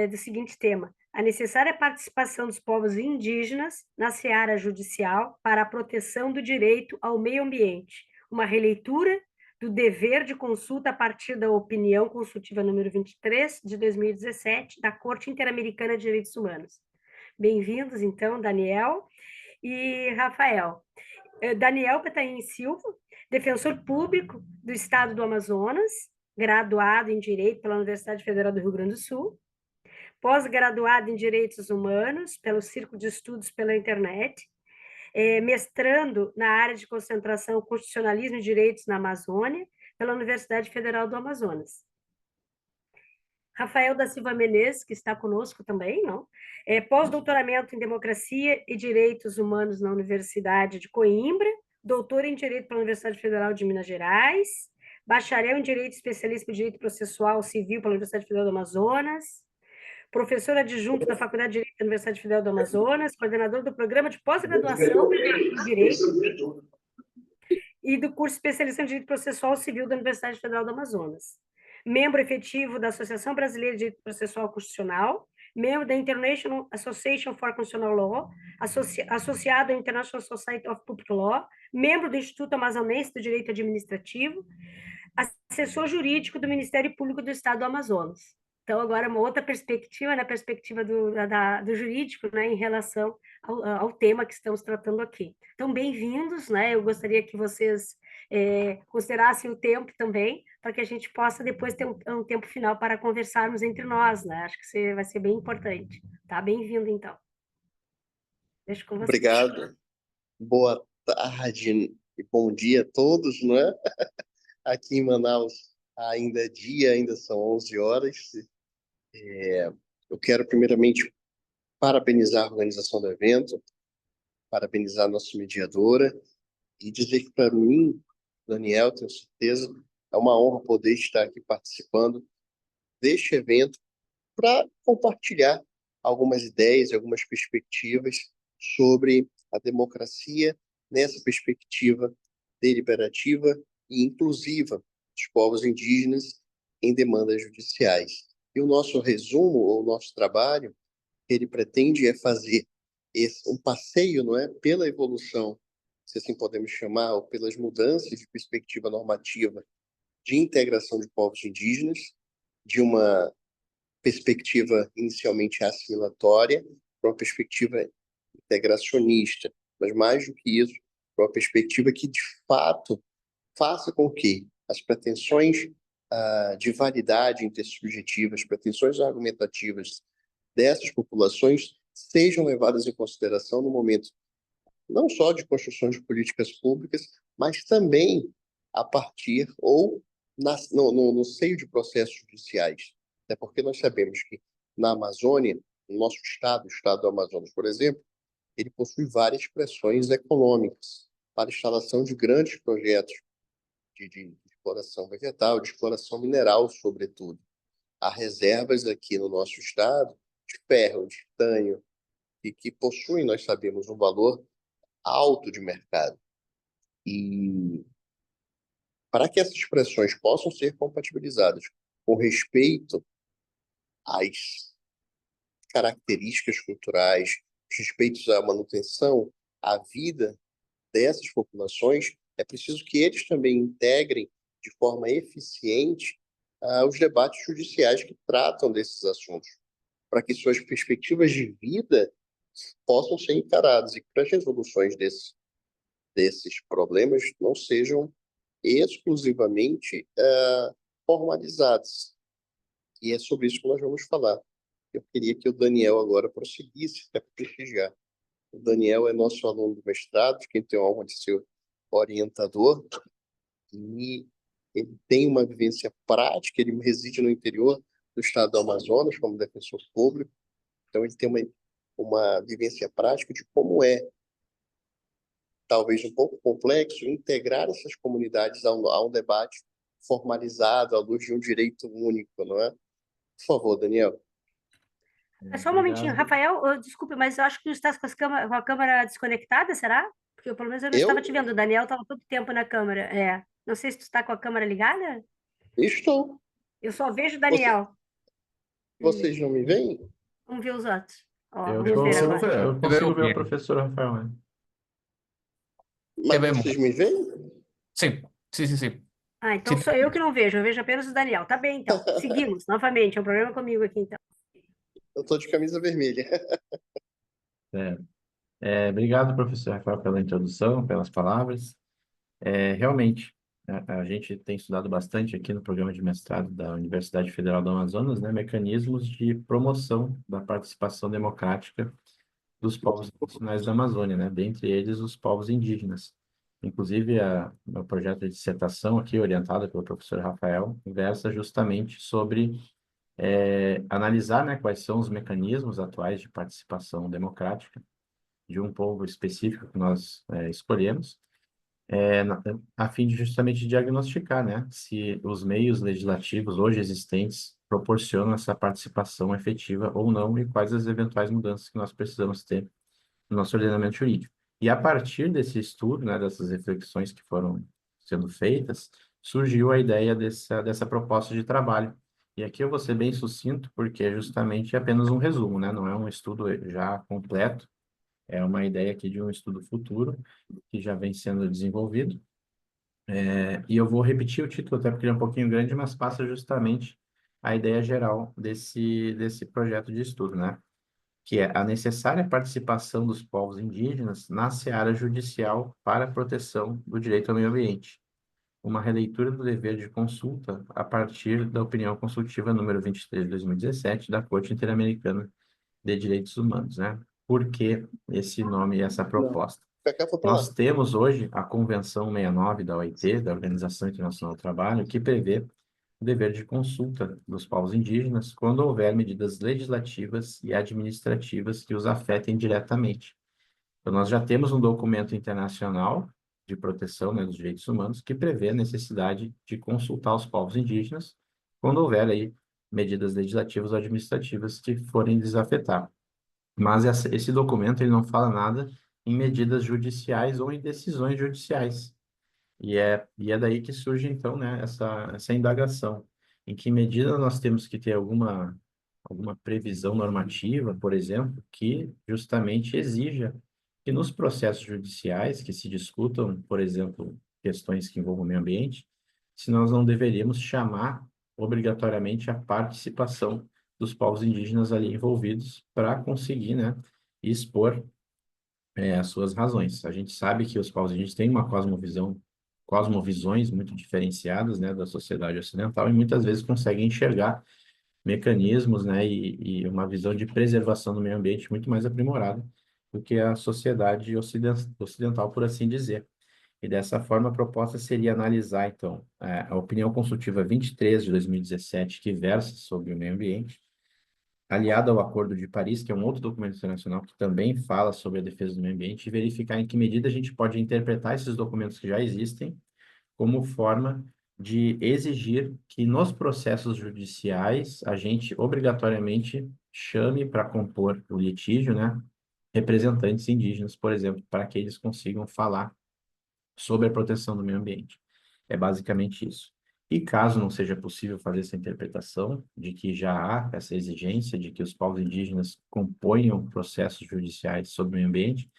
do seguinte tema: a necessária participação dos povos indígenas na seara judicial para a proteção do direito ao meio ambiente, uma releitura do dever de consulta a partir da opinião consultiva número 23, de 2017, da Corte Interamericana de Direitos Humanos. Bem-vindos, então, Daniel e Rafael. Daniel Petaim Silva, defensor público do Estado do Amazonas, graduado em Direito pela Universidade Federal do Rio Grande do Sul, pós-graduado em Direitos Humanos pelo Círculo de Estudos pela Internet, mestrando na área de concentração Constitucionalismo e Direitos na Amazônia pela Universidade Federal do Amazonas. Rafael da Silva Menezes, que está conosco também, não? Pós-doutoramento em Democracia e Direitos Humanos na Universidade de Coimbra, doutor em Direito pela Universidade Federal de Minas Gerais, bacharel em Direito, especialista em Direito Processual Civil pela Universidade Federal do Amazonas, professor adjunto da Faculdade de Direito da Universidade Federal do Amazonas, coordenador do Programa de Pós-Graduação em Direito e do curso especialista em Direito Processual Civil da Universidade Federal do Amazonas. Membro efetivo da Associação Brasileira de Direito Processual Constitucional, membro da International Association for Constitutional Law, associado à International Society of Public Law, membro do Instituto Amazonense do Direito Administrativo, assessor jurídico do Ministério Público do Estado do Amazonas. Então, agora uma outra perspectiva, né, a perspectiva do jurídico, né, em relação ao tema que estamos tratando aqui. Então, bem-vindos, né, eu gostaria que vocês considerassem o tempo também, para que a gente possa depois ter um tempo final para conversarmos entre nós, né, acho que vai ser bem importante, tá? Bem-vindo, então. Deixo com vocês. Obrigado, boa tarde e bom dia a todos, não é? Aqui em Manaus ainda é dia, ainda são 11 horas. Eu quero primeiramente parabenizar a organização do evento, parabenizar a nossa mediadora e dizer que para mim, Daniel, tenho certeza, é uma honra poder estar aqui participando deste evento para compartilhar algumas ideias, algumas perspectivas sobre a democracia nessa perspectiva deliberativa e inclusiva dos povos indígenas em demandas judiciais. E o nosso resumo, ou o nosso trabalho, ele pretende fazer um passeio, não é, pela evolução, se assim podemos chamar, ou pelas mudanças de perspectiva normativa de integração de povos indígenas, de uma perspectiva inicialmente assimilatória para uma perspectiva integracionista, mas mais do que isso, para uma perspectiva que, de fato, faça com que as pretensões de validade intersubjetiva, as pretensões argumentativas dessas populações sejam levadas em consideração no momento não só de construções de políticas públicas, mas também a partir ou no seio de processos judiciais. Até porque nós sabemos que na Amazônia, no nosso estado, o estado do Amazonas, por exemplo, ele possui várias pressões econômicas para a instalação de grandes projetos de exploração vegetal, de exploração mineral, sobretudo. Há reservas aqui no nosso estado de ferro, de titânio, e que possuem, nós sabemos, um valor alto de mercado. E para que essas expressões possam ser compatibilizadas com respeito às características culturais, respeitos à manutenção, à vida dessas populações, é preciso que eles também integrem de forma eficiente os debates judiciais que tratam desses assuntos, para que suas perspectivas de vida possam ser encaradas e que as resoluções desses problemas não sejam exclusivamente formalizadas. E é sobre isso que nós vamos falar. Eu queria que o Daniel agora prosseguisse para prestigiar. O Daniel é nosso aluno do mestrado, quem tem a honra de ser orientador, e ele tem uma vivência prática, ele reside no interior do estado do Amazonas como defensor público, então ele tem uma vivência prática de como é, talvez um pouco complexo, integrar essas comunidades a um debate formalizado, à luz de um direito único, não é? Por favor, Daniel. É só um momentinho, Obrigado. Rafael, desculpe, mas eu acho que tu estás com com a câmera desconectada, será? Porque pelo menos eu não Eu estava te vendo, o Daniel estava todo tempo na câmera. É. Não sei se tu está com a câmera ligada. estou. Eu só vejo o Você- Daniel. Vocês não me veem? Vamos ver os outros. Ó, Eu vamos ver consigo agora. ver, eu Te consigo veo ver o bien. professor Rafael, né? Mas vemos. vocês me veem? Sí, sí, sí, sí. Ah, então Sí, sou eu que não vejo, eu vejo apenas o Daniel. Tá bem, então. Seguimos, novamente, é um problema comigo aqui, então. Eu estou de camisa vermelha. Obrigado, professor Rafael, pela introdução, pelas palavras. Realmente, a gente tem estudado bastante aqui no programa de mestrado da Universidade Federal do Amazonas, né, mecanismos de promoção da participação democrática dos povos nacionais da Amazônia, né, dentre eles os povos indígenas. Inclusive, meu projeto de dissertação aqui, orientado pelo professor Rafael, versa justamente sobre analisar, né, quais são os mecanismos atuais de participação democrática de um povo específico que nós escolhemos, a fim de justamente diagnosticar, né, se os meios legislativos hoje existentes proporcionam essa participação efetiva ou não e quais as eventuais mudanças que nós precisamos ter no nosso ordenamento jurídico. E a partir desse estudo, né, dessas reflexões que foram sendo feitas, surgiu a ideia dessa proposta de trabalho. E aqui eu vou ser bem sucinto, porque é justamente apenas um resumo, né, não é um estudo já completo, é uma ideia aqui de um estudo futuro que já vem sendo desenvolvido. E eu vou repetir o título, até porque ele é um pouquinho grande, mas passa justamente a ideia geral desse projeto de estudo, né? Que é a necessária participação dos povos indígenas na seara judicial para a proteção do direito ao meio ambiente. Uma releitura do dever de consulta a partir da opinião consultiva número 23 de 2017 da Corte Interamericana de Direitos Humanos, né? Por que esse nome e essa proposta? Cacá foi pra Nós lá. temos hoje a Convenção 69 da OIT, da Organização Internacional do Trabalho, que prevê o dever de consulta dos povos indígenas quando houver medidas legislativas e administrativas que os afetem diretamente. Então, nós já temos um documento internacional de proteção, né, dos direitos humanos que prevê a necessidade de consultar os povos indígenas quando houver aí medidas legislativas ou administrativas que forem desafetar. Mas esse documento ele não fala nada em medidas judiciais ou em decisões judiciais. E é daí que surge, então, né, essa indagação. Em que medida nós temos que ter alguma previsão normativa, por exemplo, que justamente exija que nos processos judiciais que se discutam, por exemplo, questões que envolvam o meio ambiente, se nós não deveríamos chamar obrigatoriamente a participação dos povos indígenas ali envolvidos para conseguir, né, expor as suas razões. A gente sabe que os povos indígenas têm uma cosmovisões muito diferenciadas, né, da sociedade ocidental e muitas vezes conseguem enxergar mecanismos, né, e uma visão de preservação do meio ambiente muito mais aprimorada do que a sociedade ocidental, por assim dizer. E dessa forma, a proposta seria analisar, então, a opinião consultiva 23 de 2017, que versa sobre o meio ambiente, aliado ao Acordo de Paris, que é um outro documento internacional que também fala sobre a defesa do meio ambiente, e verificar em que medida a gente pode interpretar esses documentos que já existem como forma de exigir que nos processos judiciais a gente obrigatoriamente chame para compor o litígio, né, representantes indígenas, por exemplo, para que eles consigam falar sobre a proteção do meio ambiente. É basicamente isso. E caso não seja possível fazer essa interpretação de que já há essa exigência de que os povos indígenas componham processos judiciais sobre o meio ambiente,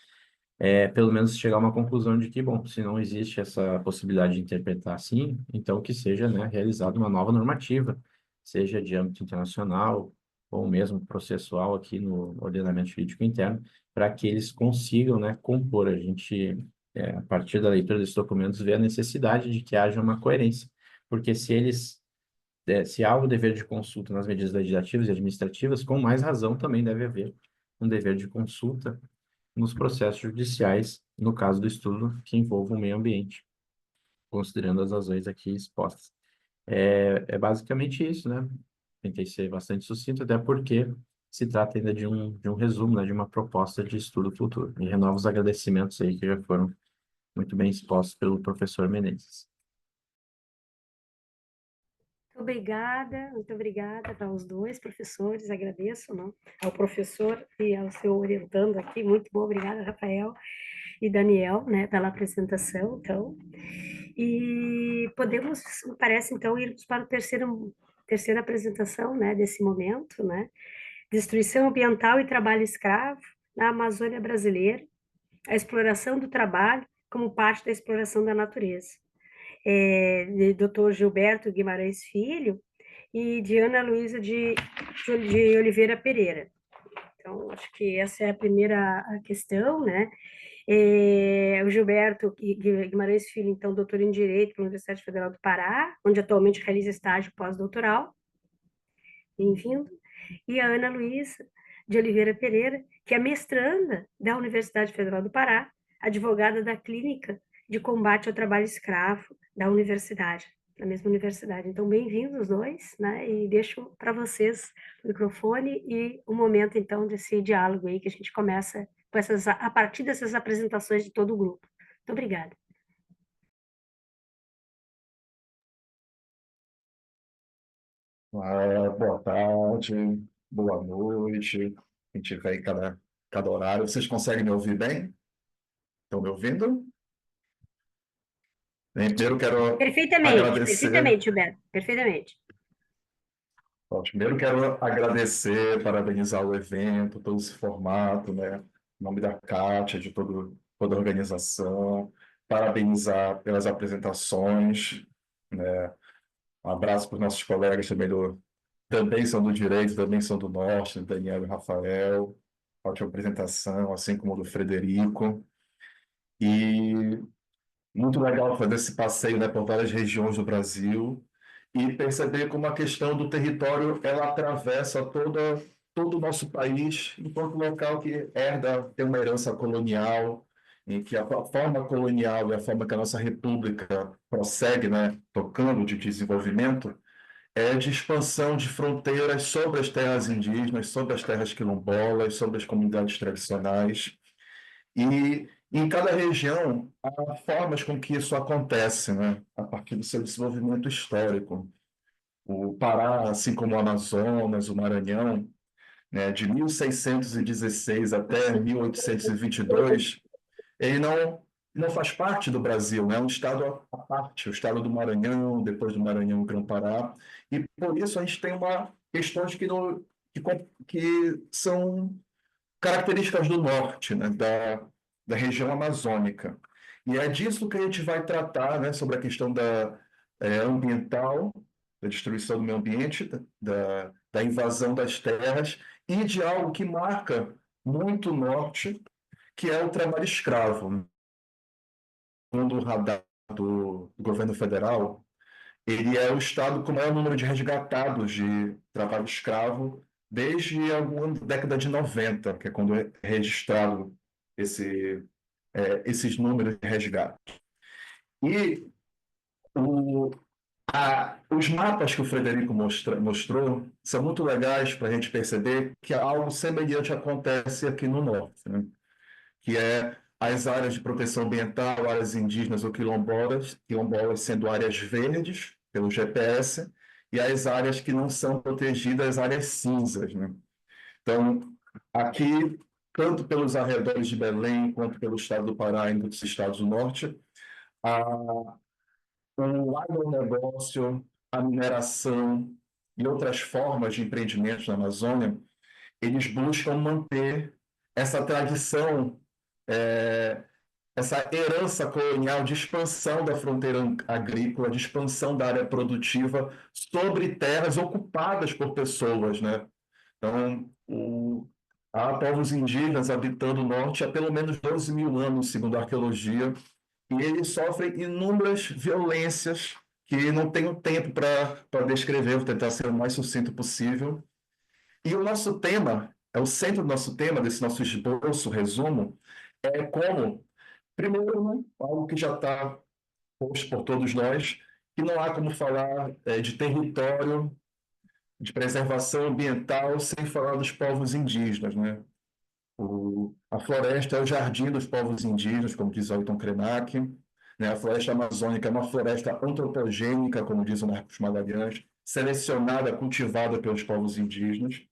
pelo menos chegar a uma conclusão de que, bom, se não existe essa possibilidade de interpretar assim, então que seja, né, realizada uma nova normativa, seja de âmbito internacional ou mesmo processual aqui no ordenamento jurídico interno, para que eles consigam, né, compor. A gente, a partir da leitura desses documentos, vê a necessidade de que haja uma coerência, porque se há o dever de consulta nas medidas legislativas e administrativas, com mais razão também deve haver um dever de consulta nos processos judiciais, no caso do estudo que envolva o meio ambiente, considerando as razões aqui expostas. É basicamente isso, né? Tentei ser bastante sucinto, até porque se trata ainda de um resumo, né, de uma proposta de estudo futuro. E renovo os agradecimentos aí que já foram muito bem expostos pelo professor Menezes. Muito obrigada aos dois professores, agradeço, não? Ao professor e ao seu orientando aqui, muito bom, obrigada, Rafael e Daniel, né, pela apresentação, então. E podemos, parece, então, irmos para a terceira apresentação, né, desse momento, né? Destruição ambiental e trabalho escravo na Amazônia brasileira, a exploração do trabalho como parte da exploração da natureza. De Dr. Gilberto Guimarães Filho e de Ana Luísa de Oliveira Pereira. Então, acho que essa é a primeira questão, né? O Gilberto Guimarães Filho, então, doutor em Direito pela Universidade Federal do Pará, onde atualmente realiza estágio pós-doutoral. Bem-vindo. E a Ana Luísa de Oliveira Pereira, que é mestranda da Universidade Federal do Pará, advogada da Clínica de Combate ao Trabalho Escravo da universidade, da mesma universidade. Então, bem-vindos os dois, né? E deixo para vocês o microfone e o momento, então, desse diálogo aí que a gente começa com a partir dessas apresentações de todo o grupo. Muito obrigada. Boa tarde, boa noite. A gente vê em cada horário. Vocês conseguem me ouvir bem? Estão me ouvindo? Bem, primeiro quero Perfeitamente, Gilberto, perfeitamente. Bom, primeiro quero agradecer, parabenizar o evento, todo esse formato, né? Em nome da Kátia, de toda a organização, parabenizar pelas apresentações, né? Um abraço para os nossos colegas também são do direito, também são do norte, Daniel e Rafael. Ótima apresentação, assim como do Frederico. E muito legal fazer esse passeio, né, por várias regiões do Brasil e perceber como a questão do território ela atravessa todo o nosso país, enquanto local que tem uma herança colonial, em que a forma colonial e a forma que a nossa república prossegue, né, tocando de desenvolvimento, é de expansão de fronteiras sobre as terras indígenas, sobre as terras quilombolas, sobre as comunidades tradicionais. E em cada região há formas com que isso acontece, né? A partir do seu desenvolvimento histórico. O Pará, assim como o Amazonas, o Maranhão, né, de 1616 até 1822, ele não faz parte do Brasil, né? É um estado à parte, o estado do Maranhão, depois do Maranhão, o Grã-Pará, e por isso a gente tem questões que são características do norte, né? Da região amazônica. E é disso que a gente vai tratar, né? Sobre a questão ambiental, da destruição do meio ambiente, da invasão das terras e de algo que marca muito o norte, que é o trabalho escravo. Segundo o radar do governo federal, ele é o estado com o maior número de resgatados de trabalho escravo desde alguma década de 90, que é quando é registrado esses números de resgate. E os mapas que o Frederico mostrou são muito legais para a gente perceber que algo semelhante acontece aqui no norte, né? Que é as áreas de proteção ambiental, áreas indígenas ou quilombolas sendo áreas verdes, pelo GPS, e as áreas que não são protegidas, áreas cinzas, né? Então, aqui, tanto pelos arredores de Belém, quanto pelo estado do Pará e dos estados do norte, a, o agronegócio, a mineração e outras formas de empreendimento na Amazônia, eles buscam manter essa tradição, eh, essa herança colonial de expansão da fronteira agrícola, de expansão da área produtiva sobre terras ocupadas por pessoas, né? Então, há povos indígenas habitando o norte há pelo menos 12 mil anos, segundo a arqueologia, e eles sofrem inúmeras violências que não tenho tempo para descrever, vou tentar ser o mais sucinto possível. E o nosso tema, o centro do nosso tema, desse nosso esboço, resumo, é como, primeiro, né, algo que já está posto por todos nós, que não há como falar de território, de preservação ambiental, sem falar dos povos indígenas, né? A floresta é o jardim dos povos indígenas, como diz Ailton Krenak, né? A floresta amazônica é uma floresta antropogênica, como diz o Marcos Magalhães, selecionada, cultivada pelos povos indígenas.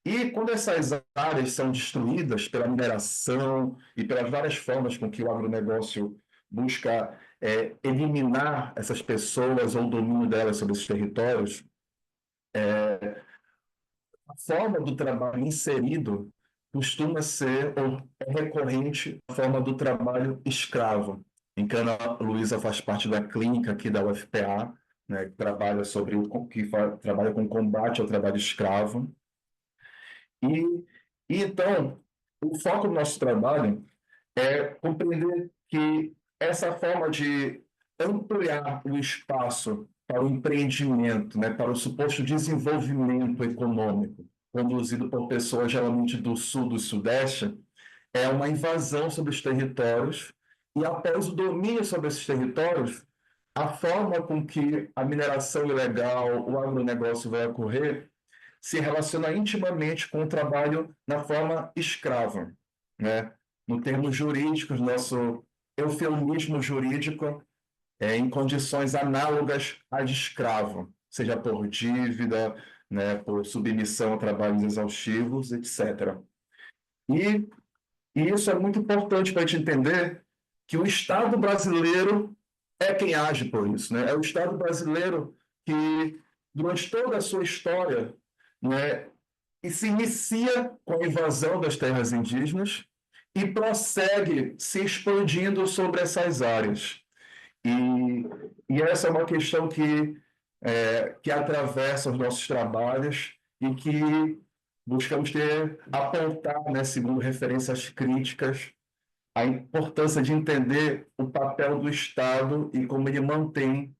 E quando essas áreas são destruídas pela mineração e pelas várias formas com que o agronegócio busca eliminar essas pessoas ou o domínio delas sobre esses territórios, a forma do trabalho inserido costuma ser, ou é recorrente, a forma do trabalho escravo, em que a Ana Luísa faz parte da clínica aqui da UFPA, né, que trabalha trabalha com combate ao trabalho escravo. E então, o foco do nosso trabalho é compreender que essa forma de ampliar o espaço para o empreendimento, né, para o suposto desenvolvimento econômico, conduzido por pessoas geralmente do sul, do sudeste, é uma invasão sobre os territórios, e após o domínio sobre esses territórios, a forma com que a mineração ilegal, o agronegócio vai ocorrer, se relaciona intimamente com o trabalho na forma escrava, né? No termos jurídicos, nosso eufemismo jurídico é em condições análogas à de escravo, seja por dívida, né, por submissão a trabalhos exaustivos, etc. E, e isso é muito importante para a gente entender que o Estado brasileiro é quem age por isso, né? É o Estado brasileiro que, durante toda a sua história, né, e se inicia com a invasão das terras indígenas e prossegue se expandindo sobre essas áreas. E essa é uma questão que atravessa os nossos trabalhos e que buscamos apontar, né, segundo referências críticas, a importância de entender o papel do Estado e como ele mantém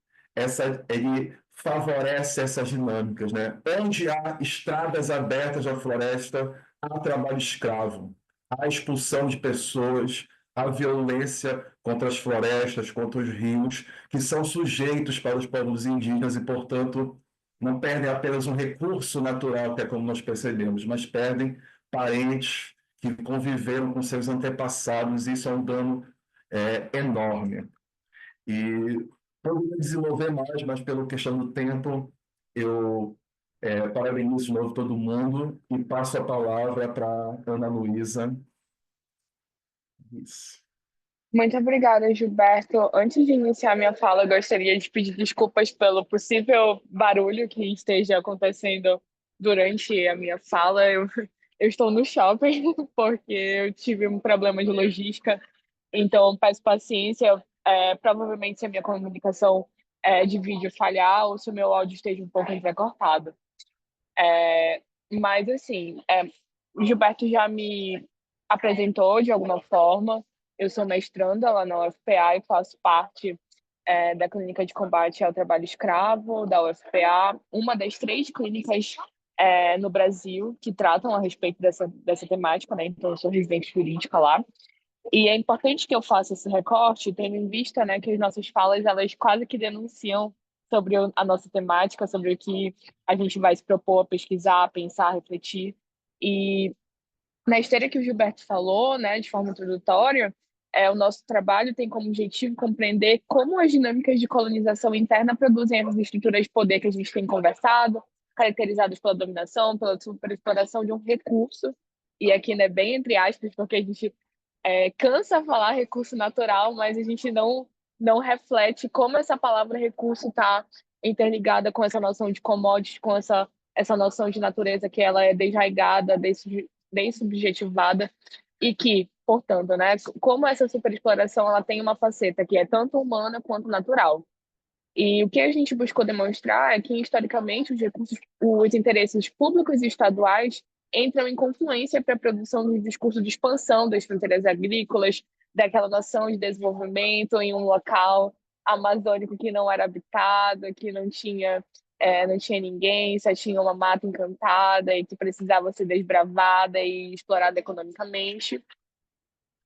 ele favorece essas dinâmicas, né? Onde há estradas abertas à floresta, há trabalho escravo, há expulsão de pessoas, há violência contra as florestas, contra os rios, que são sujeitos para os povos indígenas e, portanto, não perdem apenas um recurso natural, que é como nós percebemos, mas perdem parentes que conviveram com seus antepassados, e isso é um dano enorme. E poderia desenvolver mais, mas pela questão do tempo, eu parabenizo de novo todo mundo e passo a palavra para Ana Luísa. Isso. Muito obrigada, Gilberto. Antes de iniciar minha fala, eu gostaria de pedir desculpas pelo possível barulho que esteja acontecendo durante a minha fala. Eu estou no shopping porque eu tive um problema de logística, então peço paciência. Provavelmente, se a minha comunicação de vídeo falhar ou se o meu áudio esteja um pouco entrecortado. Mas, assim, o Gilberto já me apresentou de alguma forma. Eu sou mestranda lá na UFPA e faço parte da Clínica de Combate ao Trabalho Escravo da UFPA, uma das 3 clínicas no Brasil que tratam a respeito dessa temática, né? Então, eu sou residente jurídica lá. E é importante que eu faça esse recorte, tendo em vista, né, que as nossas falas, elas quase que denunciam sobre a nossa temática, sobre o que a gente vai se propor a pesquisar, pensar, refletir. E na esteira que o Gilberto falou, né, de forma introdutória, o nosso trabalho tem como objetivo compreender como as dinâmicas de colonização interna produzem essas estruturas de poder que a gente tem conversado, caracterizadas pela dominação, pela superexploração de um recurso, e aqui, né, bem entre aspas, porque a gente cansa falar recurso natural, mas a gente não não reflete como essa palavra recurso está interligada com essa noção de commodity, com essa noção de natureza que ela é desraigada, dessubjetivada, e que, portanto, né, como essa superexploração ela tem uma faceta que é tanto humana quanto natural. E o que a gente buscou demonstrar é que, historicamente, os interesses públicos e estaduais entram em confluência para a produção do discurso de expansão das fronteiras agrícolas, daquela noção de desenvolvimento em um local amazônico que não era habitado, que não tinha ninguém, só tinha uma mata encantada e que precisava ser desbravada e explorada economicamente.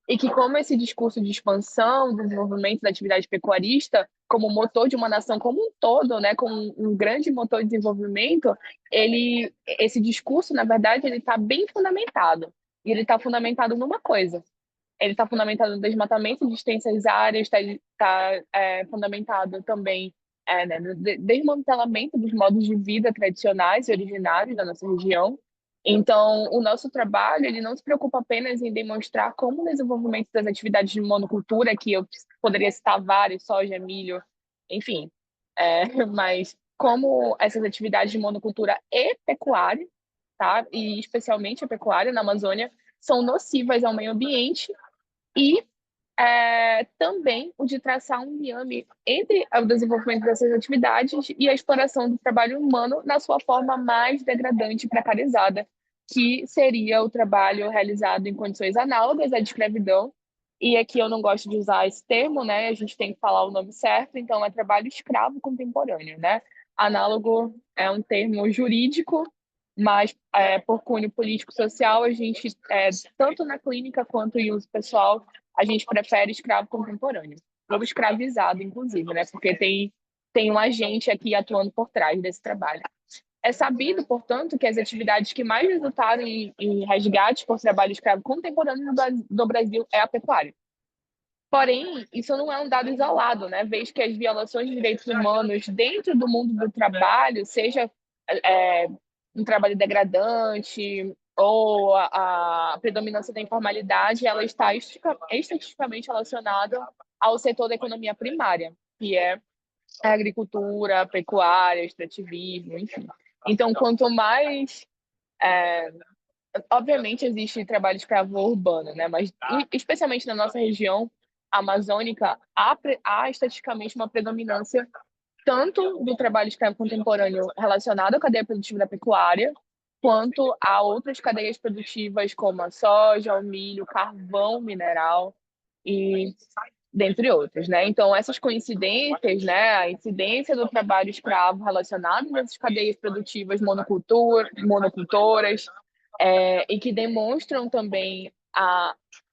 E que, como esse discurso de expansão, desenvolvimento da atividade pecuarista, como motor de uma nação como um todo, né, como um grande motor de desenvolvimento, esse discurso, na verdade, ele está bem fundamentado. E ele está fundamentado numa coisa. Ele está fundamentado no desmatamento de extensas áreas, está fundamentado também no desmantelamento dos modos de vida tradicionais e originários da nossa região. Então, o nosso trabalho ele não se preocupa apenas em demonstrar como o desenvolvimento das atividades de monocultura, que eu poderia citar vários, soja, milho, enfim, mas como essas atividades de monocultura e pecuária, tá? E especialmente a pecuária na Amazônia, são nocivas ao meio ambiente e também o de traçar um liame entre o desenvolvimento dessas atividades e a exploração do trabalho humano na sua forma mais degradante e precarizada, que seria o trabalho realizado em condições análogas à de escravidão. E aqui eu não gosto de usar esse termo, né? A gente tem que falar o nome certo, então é trabalho escravo contemporâneo, né? Análogo é um termo jurídico, mas por cunho político-social, a gente, tanto na clínica quanto em uso pessoal, a gente prefere escravo contemporâneo, ou escravizado, inclusive, né? Porque tem um agente aqui atuando por trás desse trabalho. É sabido, portanto, que as atividades que mais resultaram em resgate por trabalho escravo contemporâneo do Brasil é a pecuária. Porém, isso não é um dado isolado, né? Vez que as violações de direitos humanos dentro do mundo do trabalho, seja um trabalho degradante ou a predominância da informalidade, ela está estatisticamente relacionada ao setor da economia primária, que é a agricultura, a pecuária, extrativismo, enfim. Então, quanto mais... obviamente, existe trabalho escravo urbano, né? Mas, especialmente na nossa região amazônica, há estatisticamente uma predominância tanto do trabalho escravo contemporâneo relacionado à cadeia produtiva da pecuária, quanto a outras cadeias produtivas como a soja, o milho, carvão mineral e dentre outras, né? Então, essas coincidências, né, a incidência do trabalho escravo relacionado a essas cadeias produtivas monocultoras, e que demonstram também,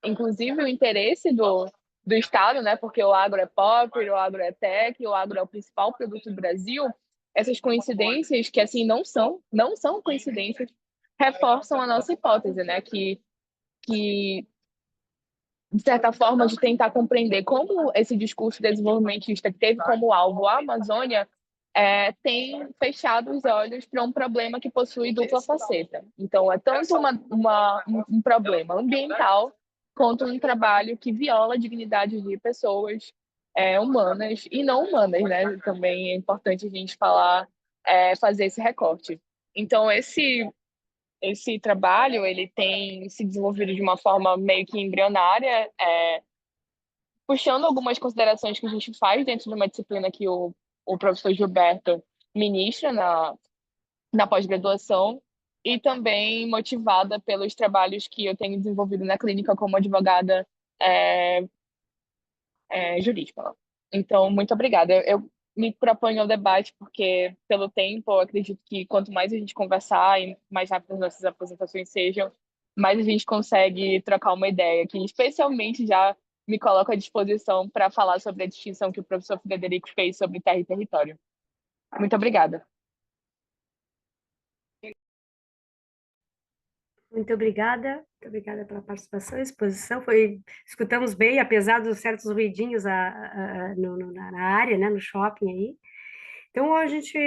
inclusive, o interesse do Estado, né? Porque o agro é pop, o agro é tech, o agro é o principal produto do Brasil. Essas coincidências, que assim não são coincidências, reforçam a nossa hipótese, né? Que de certa forma, de tentar compreender como esse discurso desenvolvimentista que teve como alvo a Amazônia tem fechado os olhos para um problema que possui dupla faceta. Então, é tanto um problema ambiental quanto um trabalho que viola a dignidade de pessoas humanas e não humanas, né? Também é importante a gente falar, fazer esse recorte. Então, esse trabalho ele tem se desenvolvido de uma forma meio que embrionária, puxando algumas considerações que a gente faz dentro de uma disciplina que o professor Gilberto ministra na pós-graduação, e também motivada pelos trabalhos que eu tenho desenvolvido na clínica como advogada jurídica. Então, muito obrigada. Eu me proponho ao debate porque, pelo tempo, eu acredito que quanto mais a gente conversar e mais rápido as nossas apresentações sejam, mais a gente consegue trocar uma ideia, que especialmente já me coloco à disposição para falar sobre a distinção que o professor Frederico fez sobre terra e território. Muito obrigada. Muito obrigada pela participação e exposição. Escutamos bem, apesar dos certos ruidinhos na área, né, no shopping aí. Então, a gente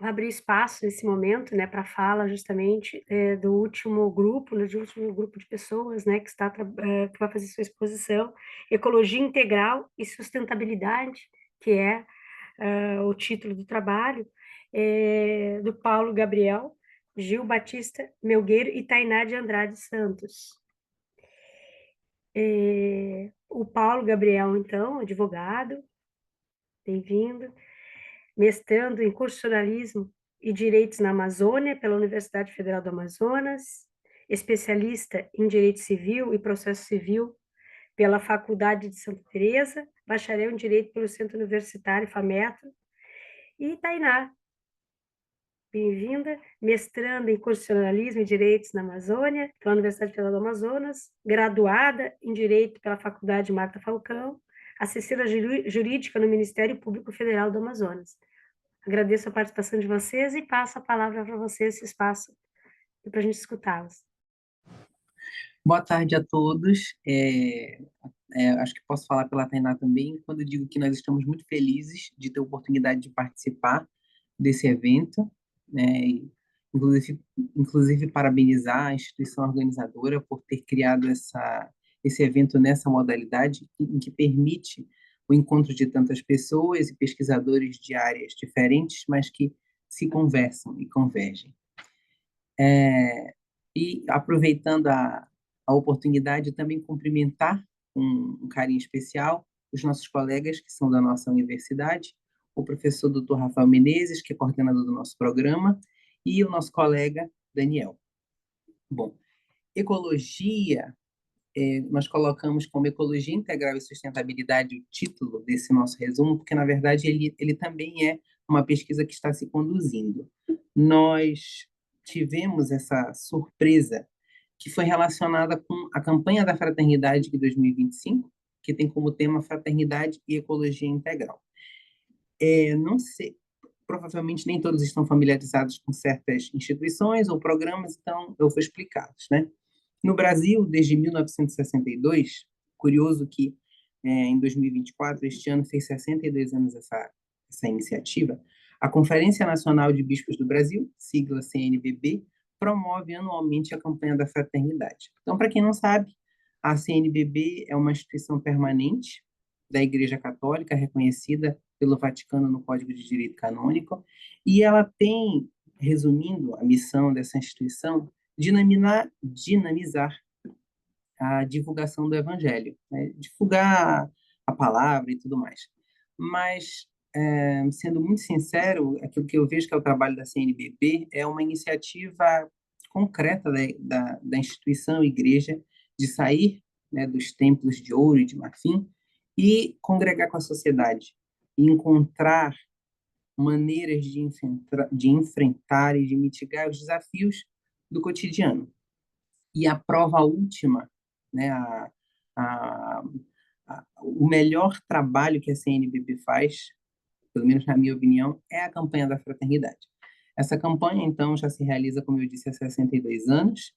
abrir espaço nesse momento, né, para fala justamente do último grupo, né, do último grupo de pessoas, né, que vai fazer sua exposição, Ecologia Integral e Sustentabilidade, que é o título do trabalho, do Paulo Gabriel, Gil Batista Melgueiro e Tainá de Andrade Santos. O Paulo Gabriel, então, advogado, bem-vindo, mestrando em Constitucionalismo e Direitos na Amazônia pela Universidade Federal do Amazonas, especialista em Direito Civil e Processo Civil pela Faculdade de Santa Teresa, bacharel em Direito pelo Centro Universitário FAMETRO, e Tainá, bem-vinda, mestranda em Constitucionalismo e Direitos na Amazônia pela Universidade Federal do Amazonas, graduada em Direito pela Faculdade Marta Falcão, assessora jurídica no Ministério Público Federal do Amazonas. Agradeço a participação de vocês e passo a palavra para vocês, esse espaço, para a gente escutá-los. Boa tarde a todos. Acho que posso falar pela Tainá também, quando eu digo que nós estamos muito felizes de ter a oportunidade de participar desse evento, né? Inclusive parabenizar a instituição organizadora por ter criado esse evento nessa modalidade, em que permite o encontro de tantas pessoas e pesquisadores de áreas diferentes, mas que se conversam e convergem. E aproveitando a oportunidade, também cumprimentar com um carinho especial os nossos colegas que são da nossa universidade, o professor Dr. Rafael Menezes, que é coordenador do nosso programa, e o nosso colega Daniel. Bom, ecologia, nós colocamos como Ecologia Integral e Sustentabilidade o título desse nosso resumo, porque, na verdade, ele também é uma pesquisa que está se conduzindo. Nós tivemos essa surpresa que foi relacionada com a campanha da Fraternidade de 2025, que tem como tema Fraternidade e Ecologia Integral. Não sei, provavelmente nem todos estão familiarizados com certas instituições ou programas, então eu vou explicá-los, né? No Brasil, desde 1962, curioso que em 2024, este ano, fez 62 anos essa iniciativa, a Conferência Nacional de Bispos do Brasil, sigla CNBB, promove anualmente a campanha da fraternidade. Então, para quem não sabe, a CNBB é uma instituição permanente da Igreja Católica, reconhecida pelo Vaticano no Código de Direito Canônico, e ela tem, resumindo a missão dessa instituição, dinamizar a divulgação do Evangelho, né? Divulgar a palavra e tudo mais. Mas, sendo muito sincero, aquilo que eu vejo que é o trabalho da CNBB é uma iniciativa concreta da instituição igreja de sair, né, dos templos de ouro e de marfim e congregar com a sociedade, e encontrar maneiras de enfrentar e de mitigar os desafios do cotidiano. E a prova última, né, o melhor trabalho que a CNBB faz, pelo menos na minha opinião, é a campanha da fraternidade. Essa campanha, então, já se realiza, como eu disse, há 62 anos.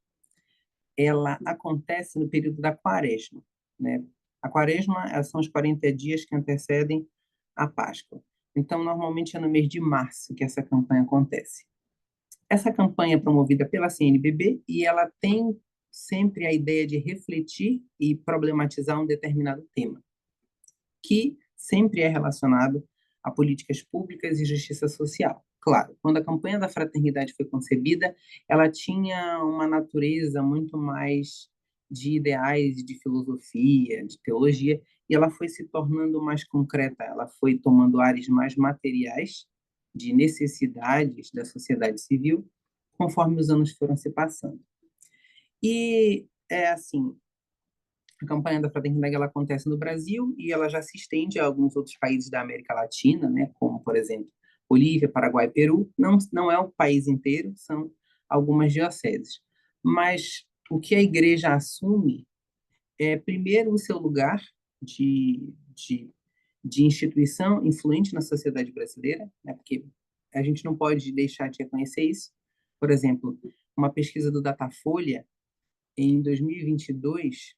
Ela acontece no período da Quaresma, né? A Quaresma são os 40 dias que antecedem a Páscoa. Então, normalmente é no mês de março que essa campanha acontece. Essa campanha é promovida pela CNBB e ela tem sempre a ideia de refletir e problematizar um determinado tema, que sempre é relacionado a políticas públicas e justiça social. Claro, quando a campanha da fraternidade foi concebida, ela tinha uma natureza muito mais de ideais, de filosofia, de teologia, e ela foi se tornando mais concreta, ela foi tomando áreas mais materiais, de necessidades da sociedade civil, conforme os anos foram se passando. E, assim, a campanha da fraternidade ela acontece no Brasil e ela já se estende a alguns outros países da América Latina, né, como, por exemplo, Bolívia, Paraguai, Peru. Não é o país inteiro, são algumas dioceses. Mas o que a igreja assume é, primeiro, o seu lugar de instituição influente na sociedade brasileira, né, porque a gente não pode deixar de reconhecer isso. Por exemplo, uma pesquisa do Datafolha, em 2022,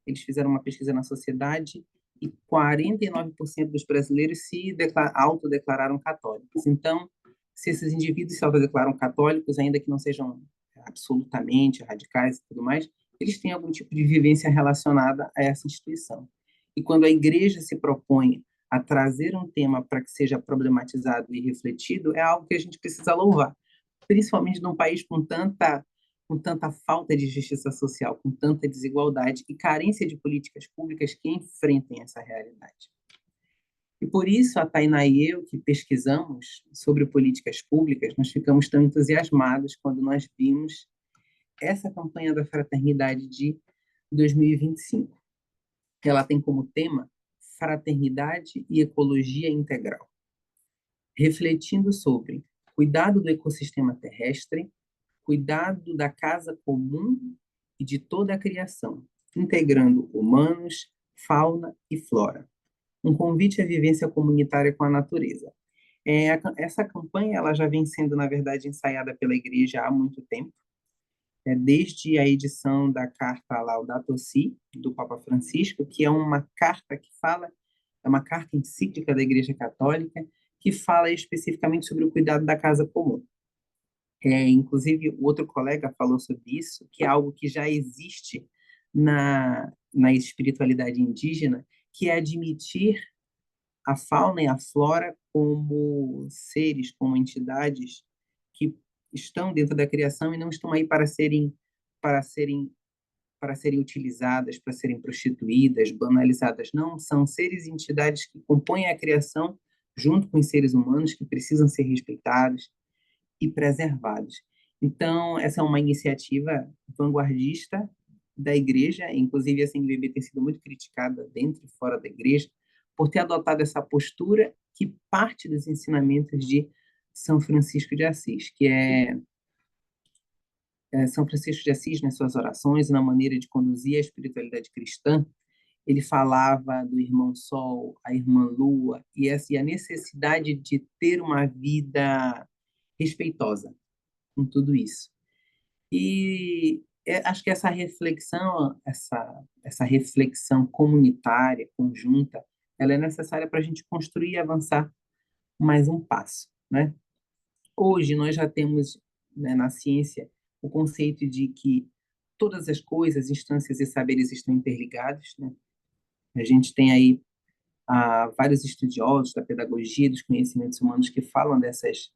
eles fizeram uma pesquisa na sociedade e 49% dos brasileiros se autodeclararam católicos. Então, se esses indivíduos se autodeclaram católicos, ainda que não sejam absolutamente radicais e tudo mais, eles têm algum tipo de vivência relacionada a essa instituição. E quando a igreja se propõe a trazer um tema para que seja problematizado e refletido, é algo que a gente precisa louvar, principalmente num país com tanta falta de justiça social, com tanta desigualdade e carência de políticas públicas que enfrentem essa realidade. E por isso, a Tainá e eu, que pesquisamos sobre políticas públicas, nós ficamos tão entusiasmados quando nós vimos essa campanha da Fraternidade de 2025. Ela tem como tema Fraternidade e Ecologia Integral, refletindo sobre cuidado do ecossistema terrestre, cuidado da casa comum e de toda a criação, integrando humanos, fauna e flora. Um convite à vivência comunitária com a natureza. Essa campanha ela já vem sendo, na verdade, ensaiada pela Igreja há muito tempo, desde a edição da carta Laudato Si, do Papa Francisco, que é uma carta é uma carta encíclica da Igreja Católica, que fala especificamente sobre o cuidado da casa comum. Inclusive, o outro colega falou sobre isso, que é algo que já existe na espiritualidade indígena, que é admitir a fauna e a flora como seres, como entidades que estão dentro da criação e não estão aí para serem utilizadas, para serem prostituídas, banalizadas. Não, são seres e entidades que compõem a criação junto com os seres humanos, que precisam ser respeitados e preservados. Então, essa é uma iniciativa vanguardista da igreja, inclusive a CNBB tem sido muito criticada dentro e fora da igreja, por ter adotado essa postura que parte dos ensinamentos de São Francisco de Assis, que São Francisco de Assis, nas suas orações e na maneira de conduzir a espiritualidade cristã, ele falava do irmão Sol, a irmã Lua, e a necessidade de ter uma vida respeitosa com tudo isso. E acho que essa reflexão comunitária, conjunta, ela é necessária para a gente construir e avançar mais um passo, né? Hoje nós já temos, né, na ciência o conceito de que todas as coisas, instâncias e saberes estão interligados, né? A gente tem aí vários estudiosos da pedagogia, dos conhecimentos humanos que falam dessas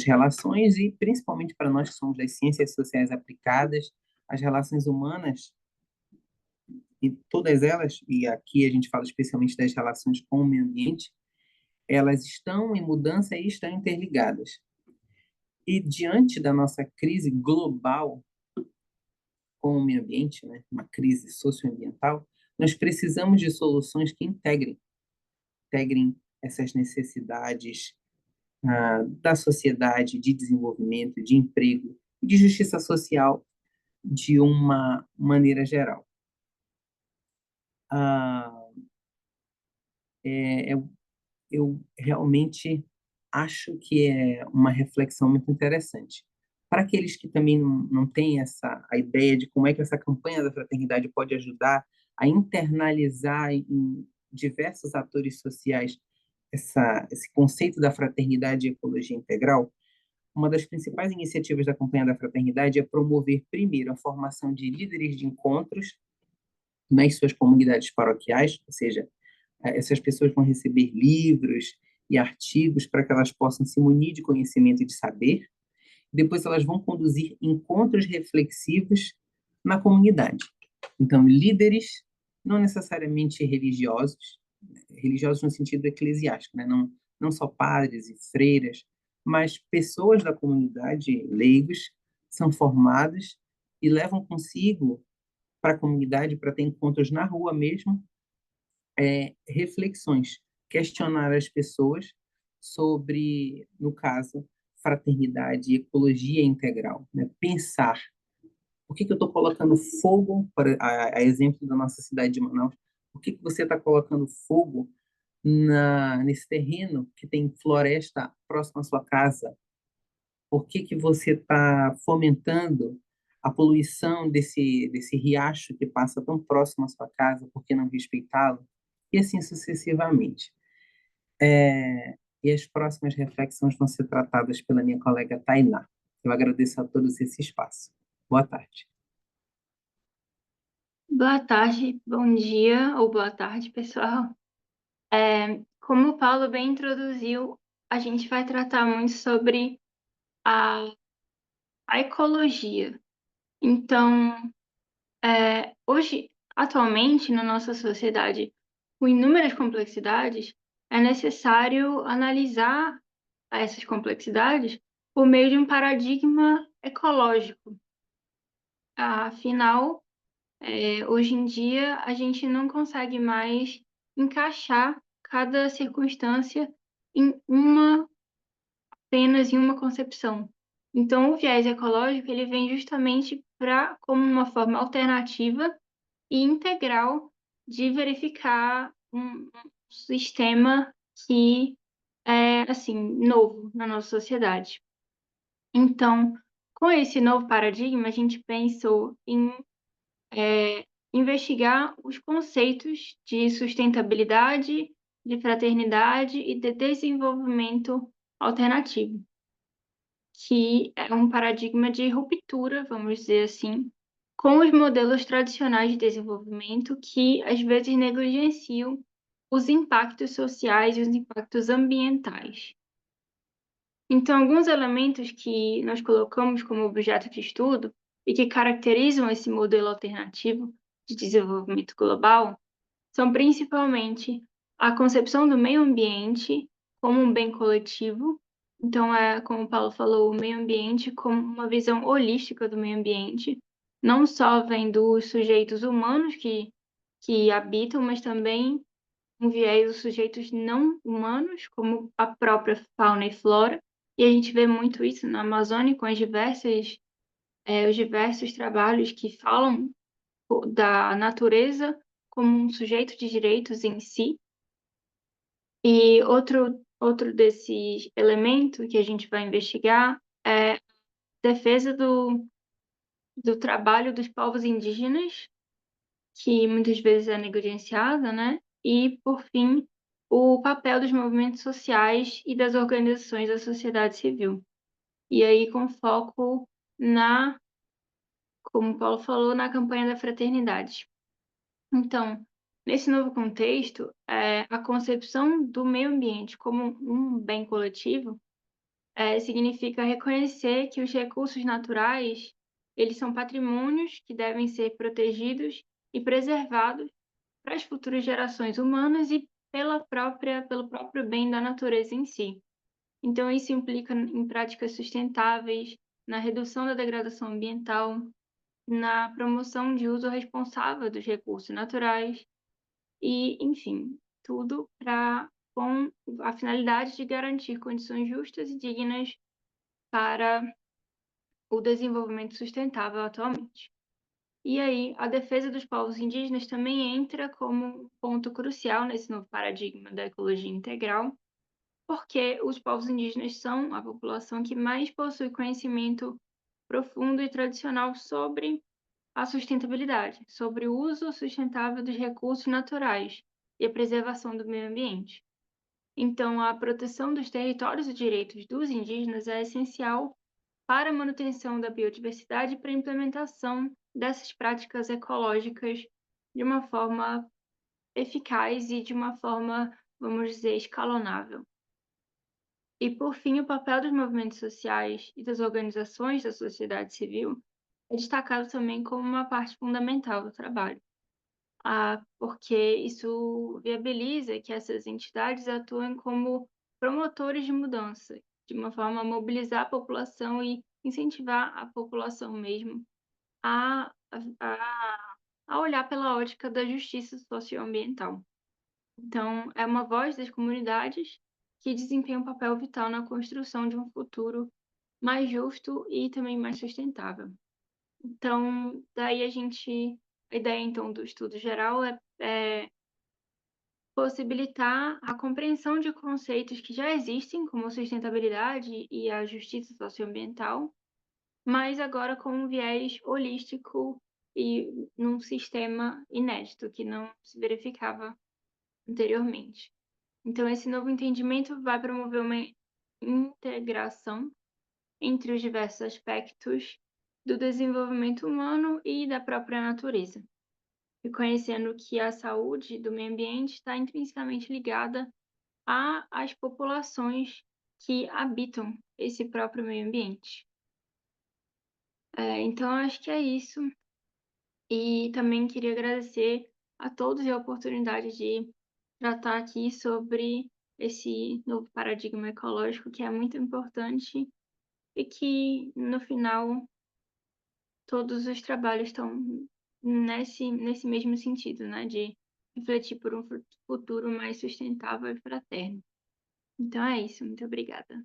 relações e, principalmente para nós que somos das ciências sociais aplicadas, as relações humanas, e todas elas, e aqui a gente fala especialmente das relações com o meio ambiente, elas estão em mudança e estão interligadas. E diante da nossa crise global com o meio ambiente, né, uma crise socioambiental, nós precisamos de soluções que integrem essas necessidades da sociedade, de desenvolvimento, de emprego, de justiça social de uma maneira geral. Eu realmente acho que é uma reflexão muito interessante. Para aqueles que também não têm a ideia de como é que essa campanha da fraternidade pode ajudar a internalizar em diversos atores sociais esse conceito da fraternidade e ecologia integral, uma das principais iniciativas da campanha da fraternidade é promover, primeiro, a formação de líderes de encontros nas suas comunidades paroquiais, ou seja, essas pessoas vão receber livros e artigos para que elas possam se munir de conhecimento e de saber. Depois elas vão conduzir encontros reflexivos na comunidade. Então, líderes, não necessariamente religiosos no sentido eclesiástico, né? Não só padres e freiras, mas pessoas da comunidade, leigos, são formados e levam consigo para a comunidade, para ter encontros na rua mesmo, reflexões, questionar as pessoas sobre, no caso, fraternidade e ecologia integral, né? Pensar por que eu estou colocando fogo, a exemplo da nossa cidade de Manaus, por que você está colocando fogo nesse terreno que tem floresta próximo à sua casa? Por que você está fomentando a poluição desse riacho que passa tão próximo à sua casa? Por que não respeitá-lo? E assim sucessivamente. e as próximas reflexões vão ser tratadas pela minha colega Tainá. Eu agradeço a todos esse espaço. Boa tarde. Boa tarde, bom dia ou boa tarde, pessoal. Como o Paulo bem introduziu, a gente vai tratar muito sobre a ecologia. Então, hoje, atualmente, na nossa sociedade, com inúmeras complexidades, é necessário analisar essas complexidades por meio de um paradigma ecológico. Afinal, hoje em dia, a gente não consegue mais encaixar cada circunstância apenas em uma concepção. Então, o viés ecológico ele vem justamente como uma forma alternativa e integral de verificar um sistema que é assim novo na nossa sociedade. Então, com esse novo paradigma, a gente pensou em investigar os conceitos de sustentabilidade, de fraternidade e de desenvolvimento alternativo, que é um paradigma de ruptura, vamos dizer assim, com os modelos tradicionais de desenvolvimento que às vezes negligenciam os impactos sociais e os impactos ambientais. Então, alguns elementos que nós colocamos como objeto de estudo e que caracterizam esse modelo alternativo de desenvolvimento global são principalmente a concepção do meio ambiente como um bem coletivo. Então, como o Paulo falou, o meio ambiente como uma visão holística do meio ambiente, não só vendo os sujeitos humanos que habitam, mas também um viés dos sujeitos não humanos, como a própria fauna e flora. E a gente vê muito isso na Amazônia com os diversos trabalhos que falam da natureza como um sujeito de direitos em si. E outro desses elementos que a gente vai investigar é a defesa do trabalho dos povos indígenas, que muitas vezes é negligenciada, né? E, por fim, o papel dos movimentos sociais e das organizações da sociedade civil. E aí com foco como o Paulo falou, na campanha da fraternidade. Então, nesse novo contexto, a concepção do meio ambiente como um bem coletivo significa reconhecer que os recursos naturais eles são patrimônios que devem ser protegidos e preservados para as futuras gerações humanas e pelo próprio bem da natureza em si. Então, isso implica em práticas sustentáveis, na redução da degradação ambiental, na promoção de uso responsável dos recursos naturais e, enfim, tudo com a finalidade de garantir condições justas e dignas para o desenvolvimento sustentável atualmente. E aí, a defesa dos povos indígenas também entra como um ponto crucial nesse novo paradigma da ecologia integral, porque os povos indígenas são a população que mais possui conhecimento profundo e tradicional sobre a sustentabilidade, sobre o uso sustentável dos recursos naturais e a preservação do meio ambiente. Então, a proteção dos territórios e direitos dos indígenas é essencial para a manutenção da biodiversidade e para a implementação dessas práticas ecológicas de uma forma eficaz e de uma forma, vamos dizer, escalonável. E, por fim, o papel dos movimentos sociais e das organizações da sociedade civil é destacado também como uma parte fundamental do trabalho, porque isso viabiliza que essas entidades atuem como promotores de mudança, de uma forma a mobilizar a população e incentivar a população mesmo a, a olhar pela ótica da justiça socioambiental. Então, é uma voz das comunidades que desempenha um papel vital na construção de um futuro mais justo e também mais sustentável. Então, a ideia então do estudo geral é possibilitar a compreensão de conceitos que já existem, como a sustentabilidade e a justiça socioambiental, mas agora com um viés holístico e num sistema inédito que não se verificava anteriormente. Então, esse novo entendimento vai promover uma integração entre os diversos aspectos do desenvolvimento humano e da própria natureza, reconhecendo que a saúde do meio ambiente está intrinsecamente ligada às populações que habitam esse próprio meio ambiente. Então, acho que é isso. E também queria agradecer a todos a oportunidade de tratar aqui sobre esse novo paradigma ecológico, que é muito importante e que, no final, todos os trabalhos estão nesse mesmo sentido, né? De refletir por um futuro mais sustentável e fraterno. Então é isso, muito obrigada.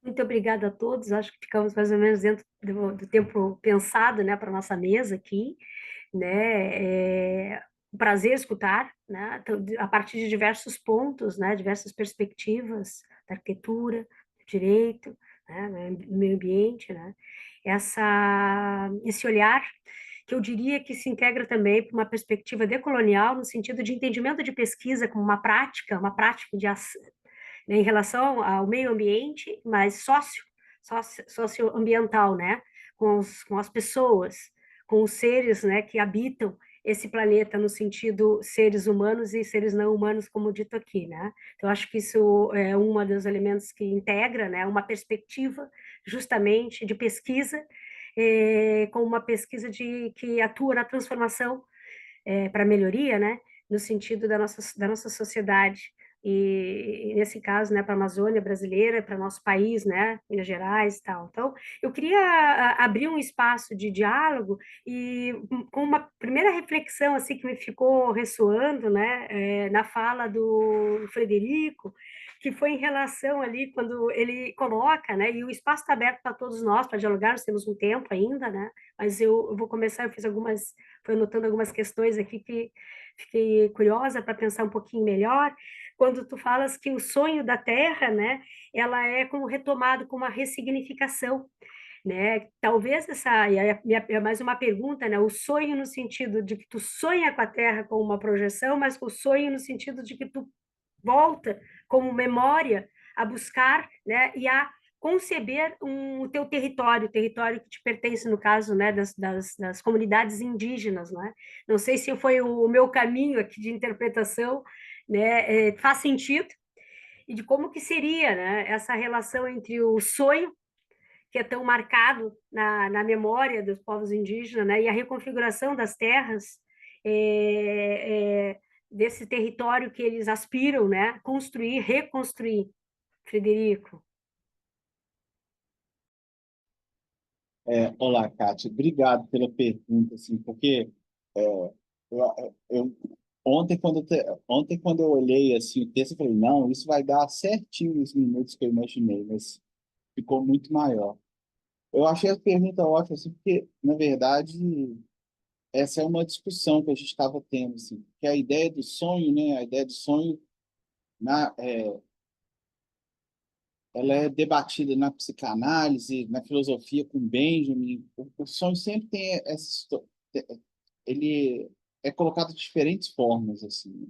Muito obrigada a todos. Acho que ficamos mais ou menos dentro do tempo pensado, né, para a nossa mesa aqui, né? Um prazer escutar, né, a partir de diversos pontos, né, diversas perspectivas da arquitetura, do direito, né, do meio ambiente, né? Esse olhar que eu diria que se integra também para uma perspectiva decolonial, no sentido de entendimento de pesquisa como uma prática de né, em relação ao meio ambiente, mas socioambiental, né, com as pessoas, com os seres, né, que habitam esse planeta no sentido seres humanos e seres não humanos, como dito aqui, né? Então, acho que isso é um dos elementos que integra, né, uma perspectiva justamente de pesquisa, com uma pesquisa que atua na transformação para melhoria, né, no sentido da nossa sociedade. E nesse caso, né, para a Amazônia brasileira, para nosso país, né, Minas Gerais e tal. Então, eu queria abrir um espaço de diálogo e com uma primeira reflexão assim que me ficou ressoando, né, na fala do Frederico, que foi em relação ali quando ele coloca, né, e o espaço está aberto para todos nós para dialogar, nós temos um tempo ainda, né, mas eu vou começar, fui anotando algumas questões aqui que fiquei curiosa para pensar um pouquinho melhor. Quando tu falas que o sonho da Terra, né, ela é como retomado com uma ressignificação, né? Talvez é mais uma pergunta, né? O sonho no sentido de que tu sonha com a Terra como uma projeção, mas o sonho no sentido de que tu volta como memória a buscar, né? E a conceber o teu território, o território que te pertence, no caso, né, das comunidades indígenas, né? Não sei se foi o meu caminho aqui de interpretação, né, faz sentido, e de como que seria, né, essa relação entre o sonho, que é tão marcado na memória dos povos indígenas, né, e a reconfiguração das terras, desse território que eles aspiram, né, construir, reconstruir. Frederico. Olá, Kátia. Obrigado pela pergunta, assim, porque eu, ontem, quando eu olhei assim, o texto, eu falei, não, isso vai dar certinho os minutos que eu imaginei, mas ficou muito maior. Eu achei a pergunta ótima, assim, porque, na verdade, essa é uma discussão que a gente estava tendo, assim, que a ideia do sonho, né, a ideia do sonho, ela é debatida na psicanálise, na filosofia com Benjamin. O sonho sempre tem ele é colocado de diferentes formas, assim.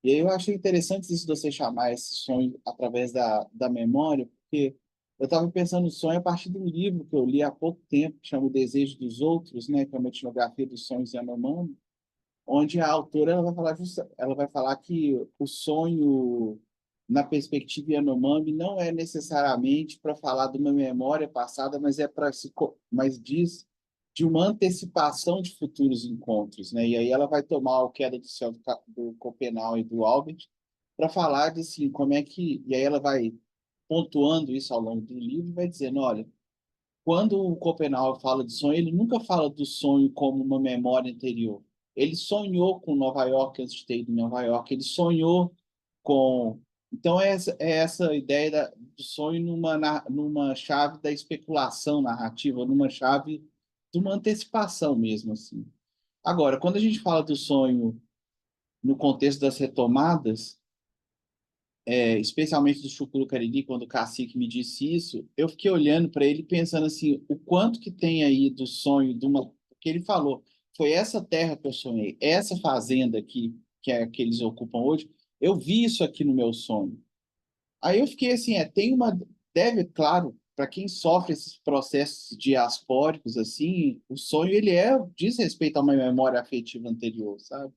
E aí eu achei interessante isso de você chamar esse sonho através da memória, porque eu estava pensando no sonho a partir de um livro que eu li há pouco tempo, que chama O Desejo dos Outros, né, que é uma etnografia dos sonhos Yanomami, onde a autora ela vai falar que o sonho na perspectiva Yanomami não é necessariamente para falar de uma memória passada, mas mas diz de uma antecipação de futuros encontros, né? E aí ela vai tomar o Queda do Céu do Copenau e do Albert para falar de assim, como é que, e aí ela vai pontuando isso ao longo do livro e vai dizendo, olha, quando o Copenau fala de sonho, ele nunca fala do sonho como uma memória anterior. Ele sonhou com Nova York antes de ter ido em Nova York. Ele sonhou com... Então, é essa ideia do sonho numa chave da especulação narrativa, numa chave de uma antecipação mesmo, assim. Agora, quando a gente fala do sonho no contexto das retomadas, especialmente do Chucuru Cariri, quando o cacique me disse isso, eu fiquei olhando para ele pensando assim, o quanto que tem aí do sonho de uma... Porque ele falou, foi essa terra que eu sonhei, essa fazenda aqui, que é a que eles ocupam hoje, eu vi isso aqui no meu sonho. Aí eu fiquei assim, claro, para quem sofre esses processos diaspóricos, assim, o sonho, diz respeito a uma memória afetiva anterior, sabe?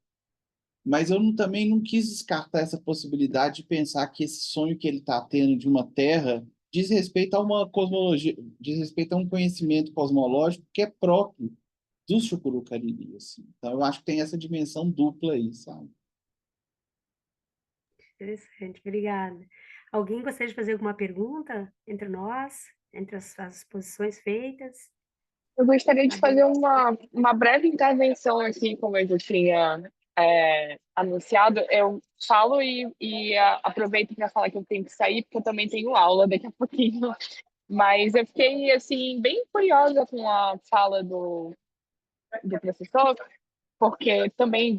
Mas também não quis descartar essa possibilidade de pensar que esse sonho que ele está tendo de uma terra diz respeito a uma cosmologia, diz respeito a um conhecimento cosmológico que é próprio do Chucuru-Cariri, assim. Então, eu acho que tem essa dimensão dupla aí, sabe? Interessante, obrigada. Alguém gostaria de fazer alguma pergunta entre nós, entre as exposições feitas? Eu gostaria de fazer uma breve intervenção, assim, como eu já tinha anunciado. Eu falo e aproveito para falar que eu tenho que sair, porque eu também tenho aula daqui a pouquinho. Mas eu fiquei, assim, bem curiosa com a fala do professor, porque também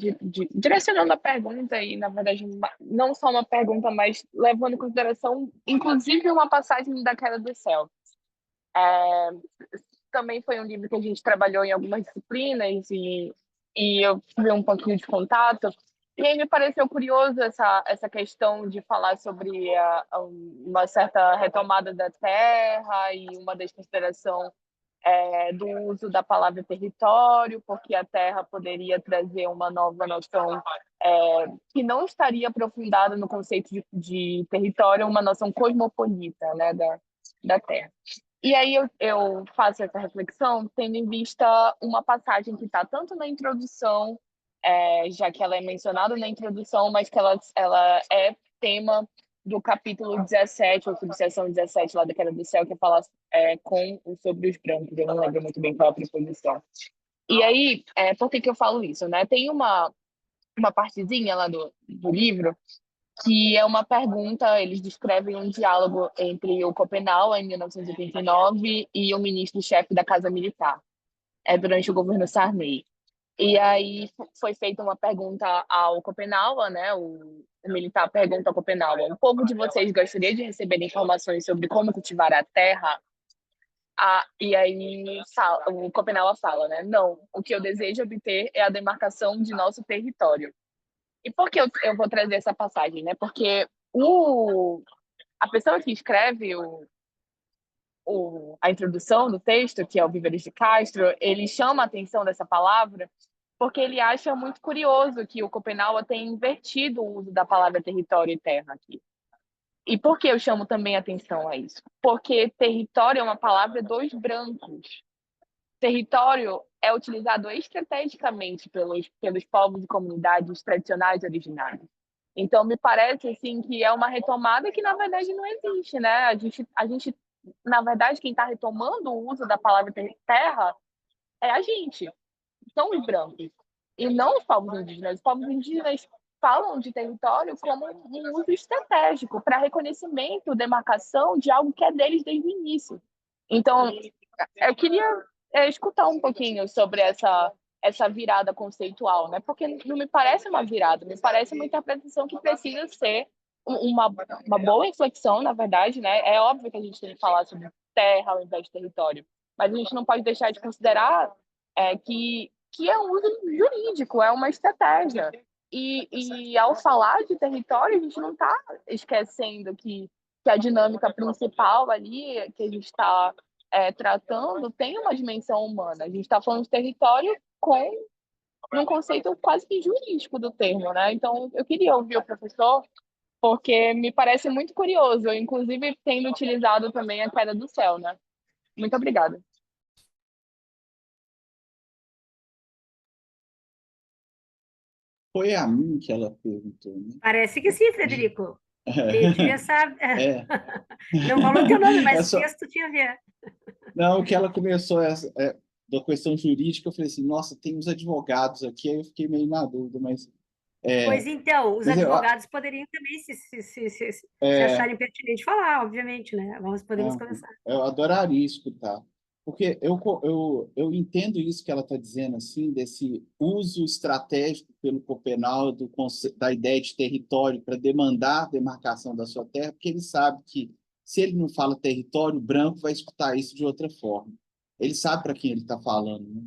direcionando a pergunta e, na verdade, não só uma pergunta, mas levando em consideração, inclusive, uma passagem da Queda do Céu. Também foi um livro que a gente trabalhou em algumas disciplinas e eu tive um pouquinho de contato. E aí me pareceu curioso essa questão de falar sobre uma certa retomada da terra e uma desconsideração do uso da palavra território, porque a terra poderia trazer uma nova noção que não estaria aprofundada no conceito de território, uma noção cosmopolita, né, da terra. E aí eu faço essa reflexão tendo em vista uma passagem que está tanto na introdução, já que ela é mencionada na introdução, mas que ela é tema do capítulo 17, ou subseção 17 lá da Queda do Céu, que fala sobre os brancos. Eu não lembro muito bem qual a preposição. E aí, por que eu falo isso, né? Tem uma partezinha lá do livro que é uma pergunta, eles descrevem um diálogo entre o Copenau, em 1989, e o ministro-chefe da Casa Militar, durante o governo Sarney. E aí foi feita uma pergunta ao Copenau, né? O militar pergunta ao Copenau: o povo de vocês gostaria de receber informações sobre como cultivar a terra? E aí o Copenau fala, né? Não, o que eu desejo obter é a demarcação de nosso território. E por que eu vou trazer essa passagem, né? Porque a pessoa que escreve a introdução do texto, que é o Víveres de Castro, ele chama a atenção dessa palavra porque ele acha muito curioso que o Copenau tenha invertido o uso da palavra território e terra aqui. E por que eu chamo também atenção a isso? Porque território é uma palavra dos brancos. Território é utilizado estrategicamente pelos povos e comunidades tradicionais originários. Então, me parece assim que é uma retomada que, na verdade, não existe, né? A gente na verdade, quem está retomando o uso da palavra terra é a gente, são os brancos, e não os povos indígenas. Os povos indígenas falam de território como um uso estratégico para reconhecimento, demarcação de algo que é deles desde o início. Então, eu queria escutar um pouquinho sobre essa virada conceitual, né? Porque não me parece uma virada, me parece uma interpretação que precisa ser uma boa inflexão, na verdade, né? É óbvio que a gente tem que falar sobre terra ao invés de território, mas a gente não pode deixar de considerar que é um uso jurídico, é uma estratégia. E ao falar de território, a gente não está esquecendo que a dinâmica principal ali que a gente está tratando tem uma dimensão humana. A gente está falando de território num conceito quase que jurídico do termo, né? Então, eu queria ouvir o professor, porque me parece muito curioso, inclusive tendo utilizado também a Queda do Céu, né? Muito obrigada. Foi a mim que ela perguntou, né? Parece que sim, Frederico. Devia saber. Não falou teu nome, mas o texto tinha a ver. Não, que ela começou da questão jurídica, eu falei assim, nossa, tem uns advogados aqui, aí eu fiquei meio na dúvida, mas... Pois então, os advogados poderiam também se acharem pertinente falar, obviamente, né? Podemos começar. Eu adoraria escutar, porque eu entendo isso que ela está dizendo, assim, desse uso estratégico pelo Copenau da ideia de território para demandar a demarcação da sua terra, porque ele sabe que se ele não fala território, o branco vai escutar isso de outra forma. Ele sabe para quem ele está falando, né?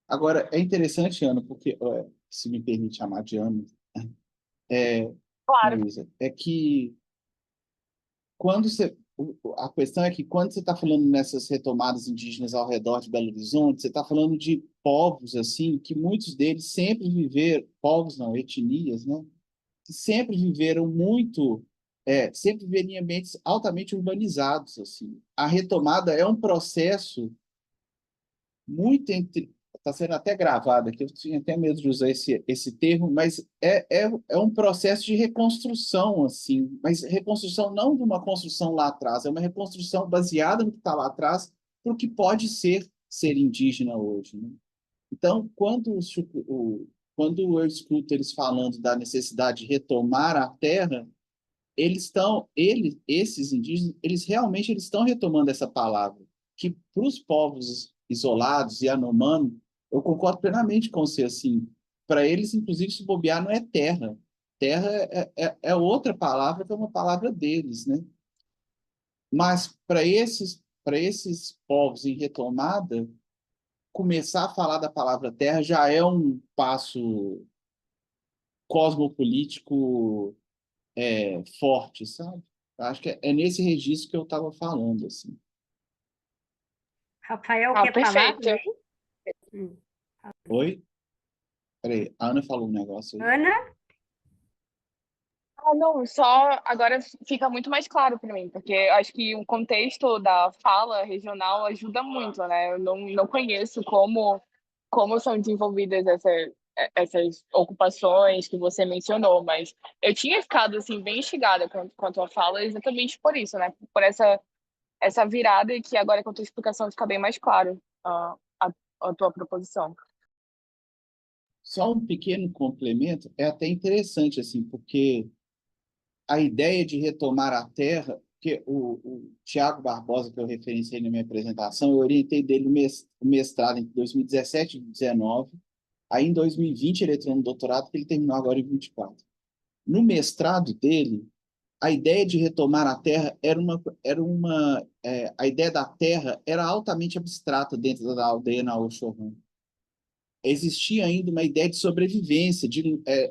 Agora, é interessante, Ana, porque, se me permite chamar de Ana, Claro. Luísa, é que a questão é que quando você está falando nessas retomadas indígenas ao redor de Belo Horizonte, você está falando de povos assim que muitos deles sempre viveram, povos não, etnias, né? Que sempre viveram sempre viveram em ambientes altamente urbanizados assim. A retomada é um processo muito está sendo até gravado aqui, eu tinha até medo de usar esse termo, mas é um processo de reconstrução, assim, mas reconstrução não de uma construção lá atrás, é uma reconstrução baseada no que está lá atrás, para o que pode ser indígena hoje, né? Então, quando eu escuto eles falando da necessidade de retomar a terra, esses indígenas, eles estão retomando essa palavra, que para os povos isolados e anomano, eu concordo plenamente com você, assim, para eles, inclusive, se bobear não é terra. Terra é outra palavra que é uma palavra deles, né? Mas para esses povos em retomada, começar a falar da palavra terra já é um passo cosmopolítico forte, sabe? Eu acho que é nesse registro que eu estava falando, assim. Rafael, quer falar Perfeito. também? Oi? Peraí, a Ana falou um negócio aí. Ana? Não, só agora fica muito mais claro para mim, porque eu acho que o contexto da fala regional ajuda muito, né? Eu não conheço como são desenvolvidas essas ocupações que você mencionou, mas eu tinha ficado assim bem instigada com a tua fala exatamente por isso, né? Por essa virada e que agora com a tua explicação fica bem mais claro a tua proposição. Só um pequeno complemento, é até interessante, assim, porque a ideia de retomar a terra, que o Tiago Barbosa, que eu referenciei na minha apresentação, eu orientei dele o mestrado em 2017 e 2019, aí em 2020 ele entrou no doutorado, que ele terminou agora em 24. No mestrado dele, a ideia de retomar a terra a ideia da terra era altamente abstrata dentro da aldeia Naoshorun. Existia ainda uma ideia de sobrevivência,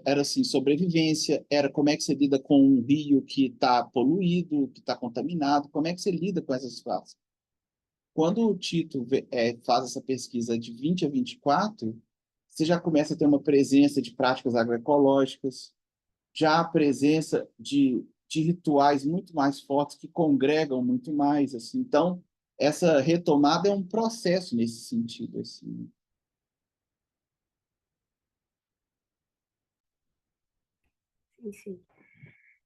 era assim, sobrevivência, era como é que você lida com um rio que está poluído, que está contaminado, como é que você lida com essas situações. Quando o Tito faz essa pesquisa de 20 a 24, você já começa a ter uma presença de práticas agroecológicas, já a presença de rituais muito mais fortes que congregam muito mais, assim. Então, essa retomada é um processo nesse sentido, assim. Sim.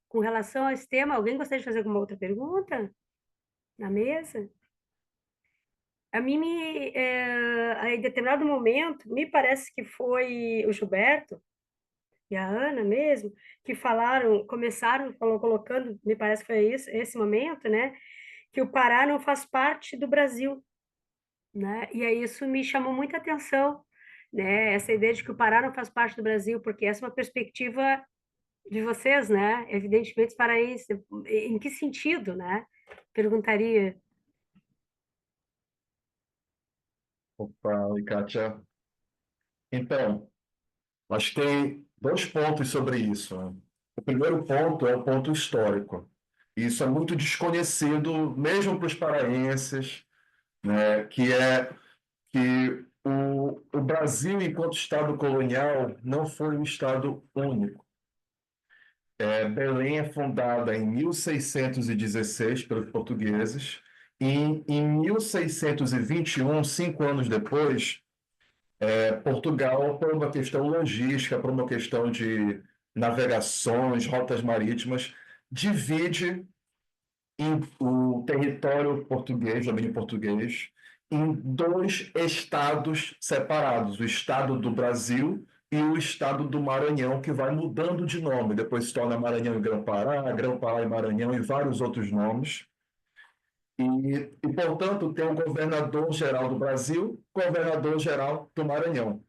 Com relação a esse tema, alguém gostaria de fazer alguma outra pergunta na mesa? A mim, em determinado momento, me parece que foi o Gilberto e a Ana mesmo, que começaram colocando, me parece que foi esse momento, né? Que o Pará não faz parte do Brasil, né? E aí isso me chamou muita atenção, né? Essa ideia de que o Pará não faz parte do Brasil, porque essa é uma perspectiva de vocês, né? Evidentemente, paraense. Em que sentido, né? Perguntaria. Opa, oi, Kátia. Então, acho que tem dois pontos sobre isso, né? O primeiro ponto é o ponto histórico. Isso é muito desconhecido, mesmo para os paraenses, né? Que é que o Brasil, enquanto Estado colonial, não foi um Estado único. Belém é fundada em 1616 pelos portugueses, e em 1621, 5 anos depois, Portugal, por uma questão logística, por uma questão de navegações, rotas marítimas, divide o território português, domínio português, em dois estados separados, o estado do Brasil e o estado do Maranhão, que vai mudando de nome, depois se torna Maranhão e Grã-Pará, Grã-Pará e Maranhão e vários outros nomes. Portanto, tem o governador-geral do Brasil, governador-geral do Maranhão.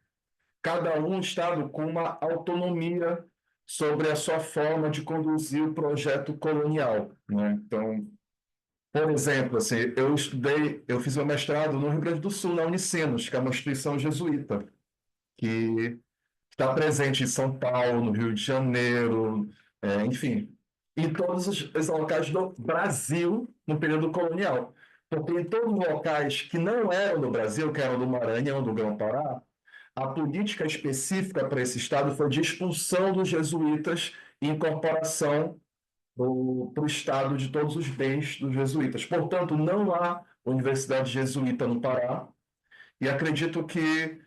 Cada um estado com uma autonomia sobre a sua forma de conduzir o projeto colonial, né? Então, por exemplo, assim, eu fiz meu mestrado no Rio Grande do Sul, na Unicinos, que é uma instituição jesuíta, que está presente em São Paulo, no Rio de Janeiro, enfim, em todos os locais do Brasil no período colonial. Porque em todos os locais que não eram do Brasil, que eram do Maranhão, do Grão-Pará, a política específica para esse estado foi de expulsão dos jesuítas e incorporação para o estado de todos os bens dos jesuítas. Portanto, não há universidade jesuíta no Pará, e acredito que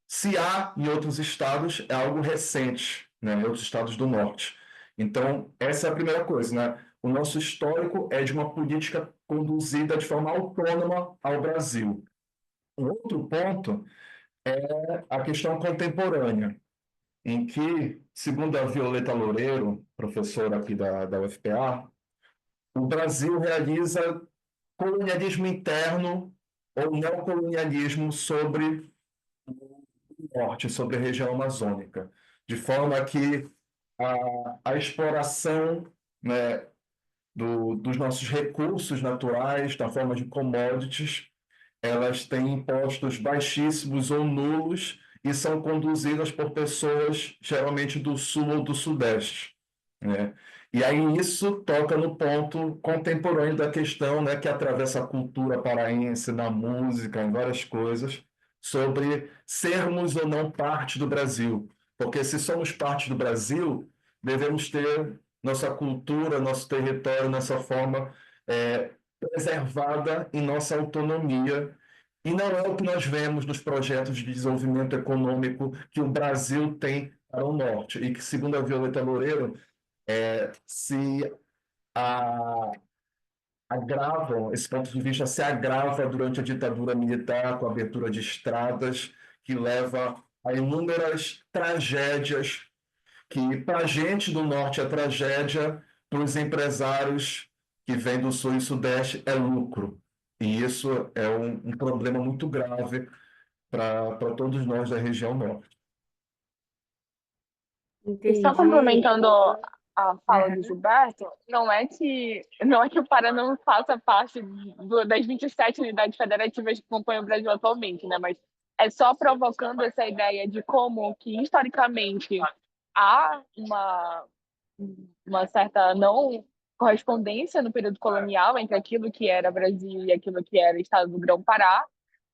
se há em outros estados, é algo recente, né, em outros estados do norte. Então, essa é a primeira coisa, né? O nosso histórico é de uma política conduzida de forma autônoma ao Brasil. Um outro ponto é a questão contemporânea, em que, segundo a Violeta Loureiro, professora aqui da UFPA, o Brasil realiza colonialismo interno ou neocolonialismo sobre o norte, sobre a região amazônica, de forma que a exploração, né, dos nossos recursos naturais, da forma de commodities, elas têm impostos baixíssimos ou nulos e são conduzidas por pessoas geralmente do sul ou do sudeste, né? E aí isso toca no ponto contemporâneo da questão, né, que atravessa a cultura paraense, na música, em várias coisas, sobre sermos ou não parte do Brasil. Porque se somos parte do Brasil, devemos ter nossa cultura, nosso território, nossa forma preservada em nossa autonomia. E não é o que nós vemos nos projetos de desenvolvimento econômico que o Brasil tem para o norte, e que, segundo a Violeta Loureiro, se agravam, esse ponto de vista se agrava durante a ditadura militar, com a abertura de estradas, que leva a inúmeras tragédias, que para a gente do norte é tragédia, para os empresários que vêm do sul e sudeste é lucro. E isso é um problema muito grave para todos nós da região norte. E só Entendi. complementando a fala do Aham. Gilberto, não é que o Pará não faça parte das 27 unidades federativas que compõem o Brasil atualmente, né? Mas é só provocando essa ideia de como que, historicamente, há uma certa não correspondência no período colonial entre aquilo que era Brasil e aquilo que era o estado do Grão-Pará,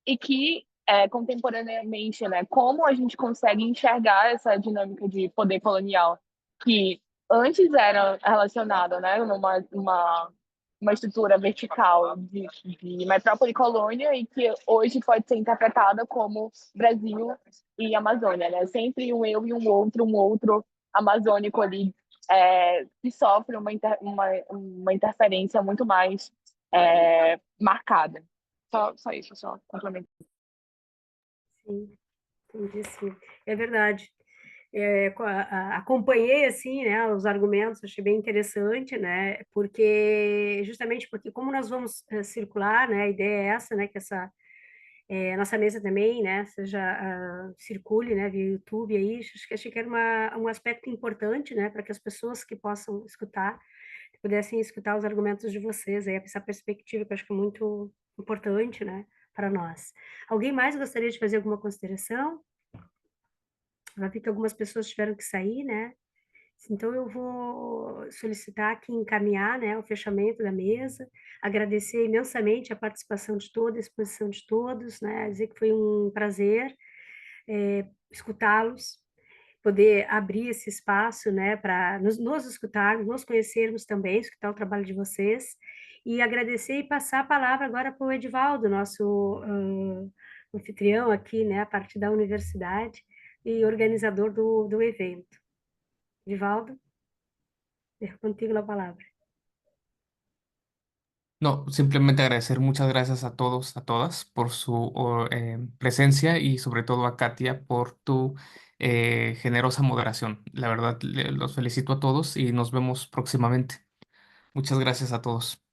e que, contemporaneamente, né, como a gente consegue enxergar essa dinâmica de poder colonial, que antes era relacionada, né, uma estrutura vertical de metrópole e colônia, e que hoje pode ser interpretada como Brasil e Amazônia, né? Sempre um eu e um outro amazônico ali, que sofre uma interferência muito mais marcada. Só isso, só complemento. Sim, entendi, sim. É verdade. Acompanhei assim, né, os argumentos, achei bem interessante, né, justamente porque como nós vamos circular, né, a ideia é essa, né, que nossa mesa também, né, circule, né, via YouTube aí, achei que era um aspecto importante, né, para que as pessoas que possam escutar pudessem escutar os argumentos de vocês, aí essa perspectiva que eu acho que é muito importante, né, para nós. Alguém mais gostaria de fazer alguma consideração? Já vi que algumas pessoas tiveram que sair, né? Então, eu vou solicitar aqui, encaminhar, né, o fechamento da mesa, agradecer imensamente a participação de todos, a exposição de todos, né, dizer que foi um prazer escutá-los, poder abrir esse espaço, né, para nos escutarmos, nos conhecermos também, escutar o trabalho de vocês, e agradecer e passar a palavra agora para o Edivaldo, nosso anfitrião aqui, né, a partir da universidade e organizador do evento. Edivaldo, dejo contigo la palabra. No, simplemente agradecer, muchas gracias a todos, a todas por su presencia y sobre todo a Katia por tu generosa moderación. La verdad, los felicito a todos y nos vemos próximamente. Muchas gracias a todos.